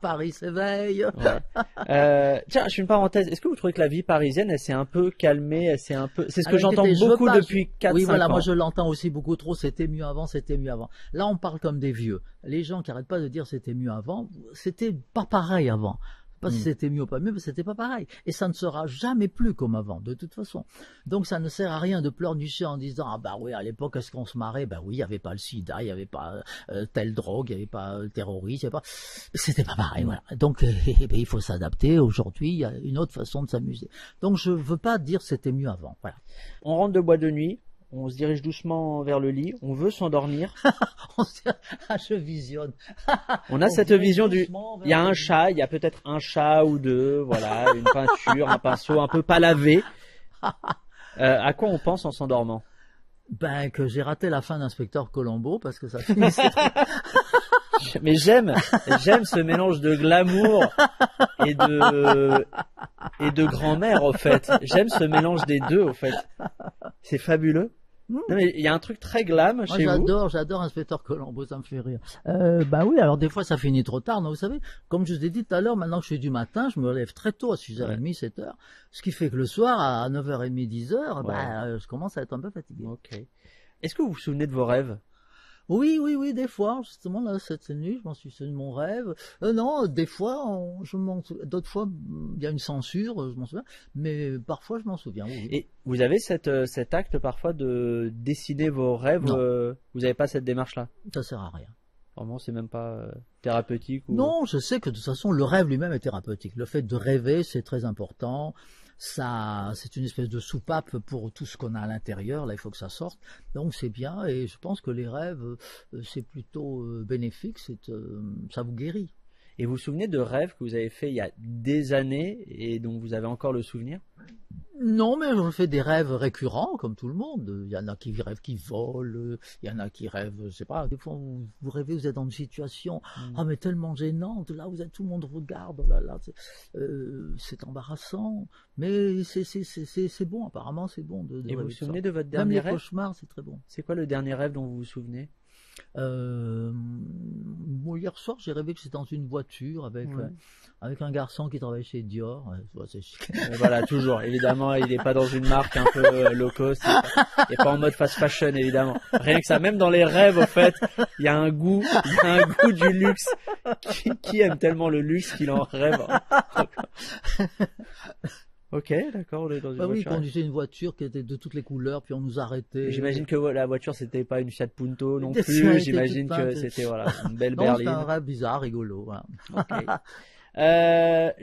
Paris s'éveille. Ouais. Tiens, je fais une parenthèse. Est-ce que vous trouvez que la vie parisienne, elle s'est un peu calmée, c'est ce que j'entends beaucoup depuis 4-5 ans. Oui, voilà, moi je l'entends aussi beaucoup trop. C'était mieux avant, c'était mieux avant. Là, on parle comme des vieux. Les gens qui arrêtent pas de dire c'était mieux avant, c'était pas pareil avant. Pas si c'était mieux ou pas mieux, mais c'était pas pareil. Et ça ne sera jamais plus comme avant, de toute façon. Donc ça ne sert à rien de pleurnicher en disant ah bah oui, à l'époque est-ce qu'on se marrait? Ben oui, il y avait pas le sida, il y avait pas telle drogue, il y avait pas le terrorisme, c'était pas pareil, voilà. Donc il faut s'adapter. Aujourd'hui, il y a une autre façon de s'amuser. Donc je veux pas dire c'était mieux avant. Voilà. On rentre de boîte de nuit. On se dirige doucement vers le lit, on veut s'endormir. Je visionne. On a cette vision il y a un chat, il y a peut-être un chat ou deux, voilà, une peinture, un pinceau un peu pas lavé. À quoi on pense en s'endormant? Ben, que j'ai raté la fin d'Inspecteur Colombo parce que ça finissait trop... Mais j'aime ce mélange de glamour et de grand-mère, au fait. J'aime ce mélange des deux, au fait. C'est fabuleux. Non, mais il y a un truc très glam chez vous. J'adore Inspecteur Colombo, ça me fait rire. Bah oui, alors des fois ça finit trop tard, non, vous savez. Comme je vous ai dit tout à l'heure, maintenant que je suis du matin, je me lève très tôt à 6h30, 7h. Ce qui fait que le soir, à 9h30, 10h, bah, je commence à être un peu fatigué. Ok. Est-ce que vous vous souvenez de vos rêves? Oui, des fois, justement, là, cette nuit, je m'en suis souvenu de mon rêve. Non, des fois, d'autres fois, il y a une censure, je m'en souviens, mais parfois, je m'en souviens, oui. Et vous avez cet acte, parfois, de dessiner vos rêves, vous n'avez pas cette démarche-là? Ça sert à rien. Vraiment, c'est même pas thérapeutique ou... Non, je sais que de toute façon, le rêve lui-même est thérapeutique. Le fait de rêver, c'est très important. Ça, c'est une espèce de soupape pour tout ce qu'on a à l'intérieur. Là, il faut que ça sorte. Donc, c'est bien. Et je pense que les rêves, c'est plutôt bénéfique. Ça vous guérit. Et vous vous souvenez de rêves que vous avez fait il y a des années et dont vous avez encore le souvenir? Non, mais je fais des rêves récurrents, comme tout le monde. Il y en a qui rêvent qu'ils volent, il y en a qui rêvent, je sais pas, des fois vous rêvez, vous êtes dans une situation, mais tellement gênante, là tout le monde regarde, oh là là, c'est embarrassant, mais c'est bon, apparemment c'est bon de Et vous vous souvenez de votre dernier rêve? Même les cauchemars, c'est très bon. C'est quoi le dernier rêve dont vous vous souvenez? Hier soir, j'ai rêvé que j'étais dans une voiture avec un garçon qui travaille chez Dior. Voilà, toujours. Évidemment, il n'est pas dans une marque un peu low cost. Il n'est pas en mode fast fashion, évidemment. Rien que ça, même dans les rêves, au fait, il y a un goût du luxe. Qui aime tellement le luxe qu'il en rêve? Ok, d'accord, on est dans une voiture. Oui, on conduisait une voiture qui était de toutes les couleurs, puis on nous arrêtait. J'imagine que la voiture, c'était pas une Fiat Punto non plus. J'imagine que c'était une belle berline. C'est un rêve bizarre, rigolo. Voilà. Okay.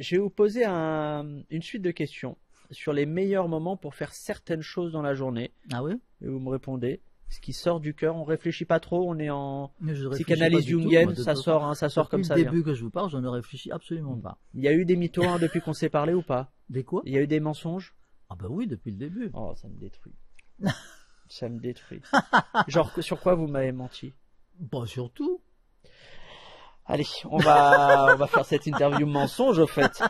Je vais vous poser une suite de questions sur les meilleurs moments pour faire certaines choses dans la journée. Ah oui? Et vous me répondez. Ce qui sort du cœur, on réfléchit pas trop, on est en psychanalyse jungienne, ça sort comme ça. Depuis le début que je vous parle, je ne réfléchis absolument pas. Il y a eu des mythos depuis qu'on s'est parlé ou pas? Des quoi? Il y a eu des mensonges? Ah bah oui, depuis le début. Oh, ça me détruit. Ça me détruit. Genre, sur quoi vous m'avez menti? Bah surtout. Allez, on va faire cette interview mensonge au fait.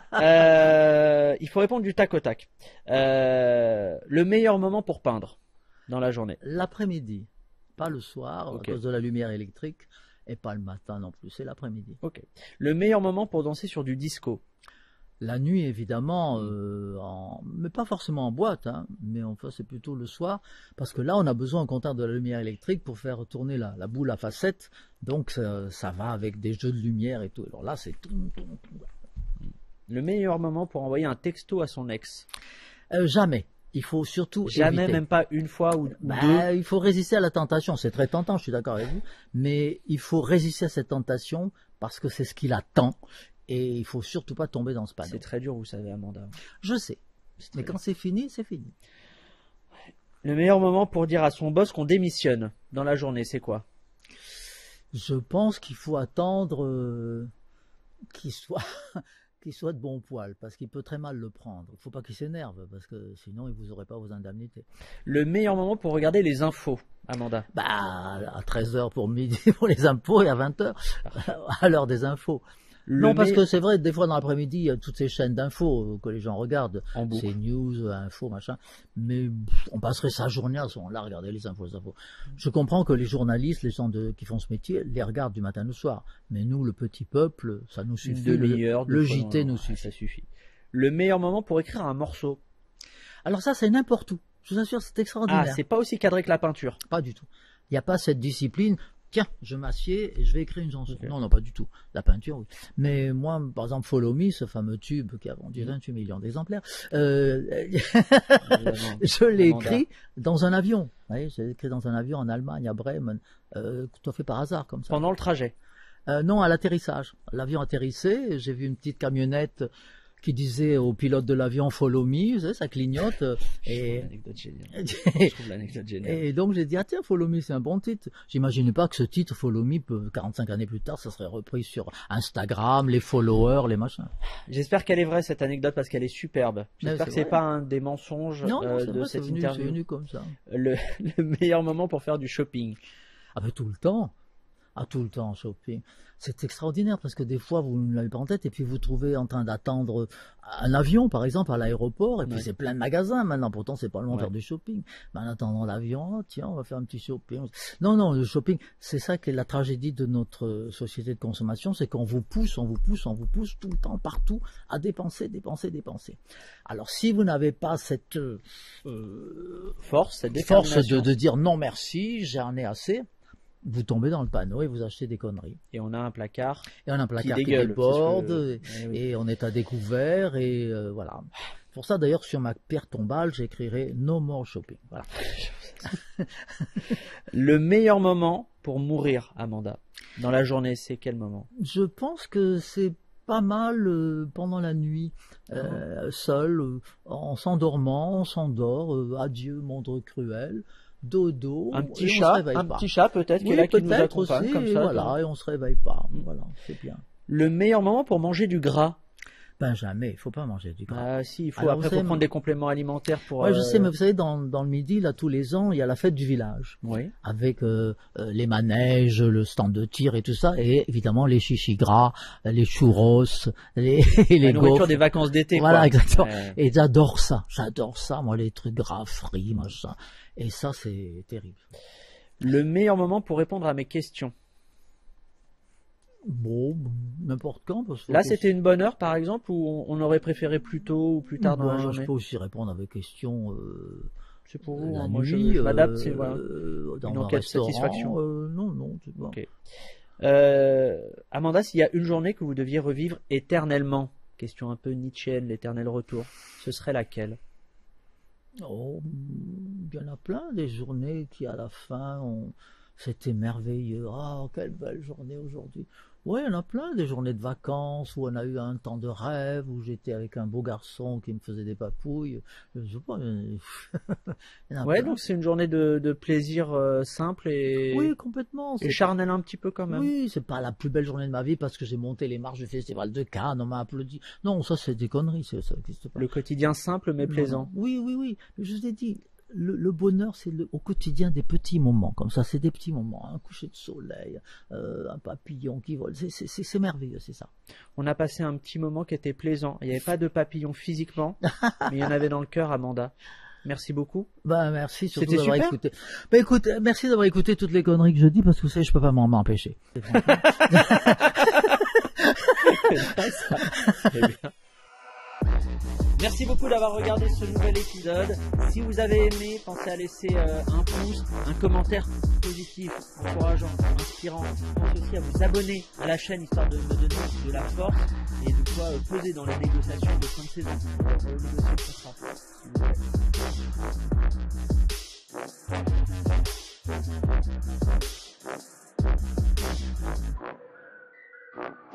Il faut répondre du tac au tac. Le meilleur moment pour peindre dans la journée? L'après-midi, pas le soir, à cause de la lumière électrique, et pas le matin non plus, c'est l'après-midi. Ok. Le meilleur moment pour danser sur du disco? La nuit, évidemment, mais pas forcément en boîte, mais enfin c'est plutôt le soir, parce que là on a besoin au contraire de la lumière électrique pour faire tourner la boule à facettes, donc ça va avec des jeux de lumière et tout. Alors là c'est tout. Le meilleur moment pour envoyer un texto à son ex? Jamais. Il faut surtout jamais éviter. Même pas une fois ou deux. Il faut résister à la tentation. C'est très tentant, je suis d'accord avec vous, mais il faut résister à cette tentation parce que c'est ce qui l'attend. Et il faut surtout pas tomber dans ce panneau. C'est très dur, vous savez, Amanda. Je sais. Mais quand c'est fini, c'est fini. Le meilleur moment pour dire à son boss qu'on démissionne dans la journée, c'est quoi? Je pense qu'il faut attendre qu'il soit qu'il soit de bon poil, parce qu'il peut très mal le prendre. Il ne faut pas qu'il s'énerve, parce que sinon, il vous aurait pas vos indemnités. Le meilleur moment pour regarder les infos, Amanda? Bah, à 13h pour midi pour les impôts et à 20h à l'heure des infos. Non, parce que c'est vrai, des fois dans l'après-midi, il y a toutes ces chaînes d'infos que les gens regardent. C'est news, infos, machin. Mais on passerait sa journée à ce moment-là à regarder les infos, Je comprends que les journalistes, les gens qui font ce métier, les regardent du matin au soir. Mais nous, le petit peuple, ça nous suffit. Une demi-heure. Le JT nous suffit. Ça suffit. Le meilleur moment pour écrire un morceau? Alors ça, c'est n'importe où. Je vous assure, c'est extraordinaire. Ah, c'est pas aussi cadré que la peinture? Pas du tout. Il n'y a pas cette discipline. Tiens, je m'assieds et je vais écrire une chanson. Okay. Non, pas du tout. La peinture, oui. Mais moi, par exemple, Follow Me, ce fameux tube qui a vendu 28 millions d'exemplaires, je l'ai écrit dans un avion. Vous voyez, j'ai écrit dans un avion en Allemagne, à Bremen, tout à fait par hasard, comme ça. Pendant le trajet? Non, à l'atterrissage. L'avion atterrissait, j'ai vu une petite camionnette qui disait au pilote de l'avion Follow Me, vous savez, ça clignote. Je trouve l'anecdote géniale. Et donc j'ai dit, ah tiens, Follow Me, c'est un bon titre. J'imaginais pas que ce titre, Follow Me, 45 années plus tard, ça serait repris sur Instagram, les followers, les machins. J'espère qu'elle est vraie, cette anecdote, parce qu'elle est superbe. J'espère que c'est pas un des mensonges de cette interview. C'est venu comme ça. Le meilleur moment pour faire du shopping? Ah ben tout le temps. Ah, tout le temps, shopping. C'est extraordinaire parce que des fois, vous ne l'avez pas en tête et puis vous trouvez en train d'attendre un avion, par exemple, à l'aéroport et puis c'est plein de magasins maintenant. Pourtant, c'est pas loin de faire du shopping. Mais en attendant l'avion, tiens, on va faire un petit shopping. Non, le shopping, c'est ça qui est la tragédie de notre société de consommation, c'est qu'on vous pousse tout le temps, partout, à dépenser. Alors, si vous n'avez pas cette force de dire non merci, j'en ai assez, vous tombez dans le panneau et vous achetez des conneries. Et on a un placard, qui déborde, et on est à découvert, et voilà. Pour ça, d'ailleurs, sur ma pierre tombale, j'écrirai No More Shopping. Voilà. Le meilleur moment pour mourir, Amanda, dans la journée, c'est quel moment? Je pense que c'est pas mal pendant la nuit, seul, en s'endormant, on s'endort, adieu monde cruel. Dodo, un petit chat peut-être qui est là, qui nous accompagne comme ça. Voilà, et on se réveille pas. Voilà, c'est bien. Le meilleur moment pour manger du gras? Ben jamais, il faut pas manger du gras. Ah si, il faut. Alors, après, faut prendre des compléments alimentaires pour. Ouais, je sais, mais vous savez, dans le midi, là, tous les ans, il y a la fête du village. Oui. Avec les manèges, le stand de tir et tout ça, et évidemment les chichis gras, les churros, les la nourriture des vacances d'été. Voilà, exactement. Et j'adore ça, moi, les trucs gras, frits, machin. Et ça, c'est terrible. Le meilleur moment pour répondre à mes questions? Bon, n'importe quand. Parce que là, c'était une bonne heure, par exemple, ou on aurait préféré plus tôt ou plus tard dans la journée? Je peux aussi répondre à vos questions. C'est pour vous. La moi, nuit, je m'adapte. C'est voilà. Dans une enquête de satisfaction. Non, c'est pas. Okay. Amanda, s'il y a une journée que vous deviez revivre éternellement, question un peu nietzschéenne, l'éternel retour, ce serait laquelle? Oh, il y en a plein des journées qui à la fin c'était merveilleux. Ah, quelle belle journée aujourd'hui. Oui, il y en a plein des journées de vacances où on a eu un temps de rêve, où j'étais avec un beau garçon qui me faisait des papouilles. Je sais pas. Ouais, donc c'est une journée de plaisir simple et. Oui, complètement. Et charnel un petit peu quand même. Oui, c'est pas la plus belle journée de ma vie parce que j'ai monté les marches du Festival de Cannes, on m'a applaudi. Non, ça c'est des conneries, ça n'existe pas. Le quotidien simple mais plaisant. Oui. Mais je vous ai dit. Le bonheur, c'est au quotidien des petits moments, comme ça, c'est des petits moments, un coucher de soleil, un papillon qui vole, c'est merveilleux, c'est ça. On a passé un petit moment qui était plaisant. Il n'y avait pas de papillon physiquement, mais il y en avait dans le cœur, Amanda. Merci beaucoup. Ben, merci surtout d'avoir écouté. Ben, écoute, merci d'avoir écouté toutes les conneries que je dis, parce que vous savez, je peux pas m'en empêcher. C'est bien. Merci beaucoup d'avoir regardé ce nouvel épisode. Si vous avez aimé, pensez à laisser un pouce, un commentaire positif, encourageant, inspirant. Pensez aussi à vous abonner à la chaîne histoire de me donner de la force et de quoi peser dans les négociations de fin de saison. Négocier le contrat, s'il vous plaît.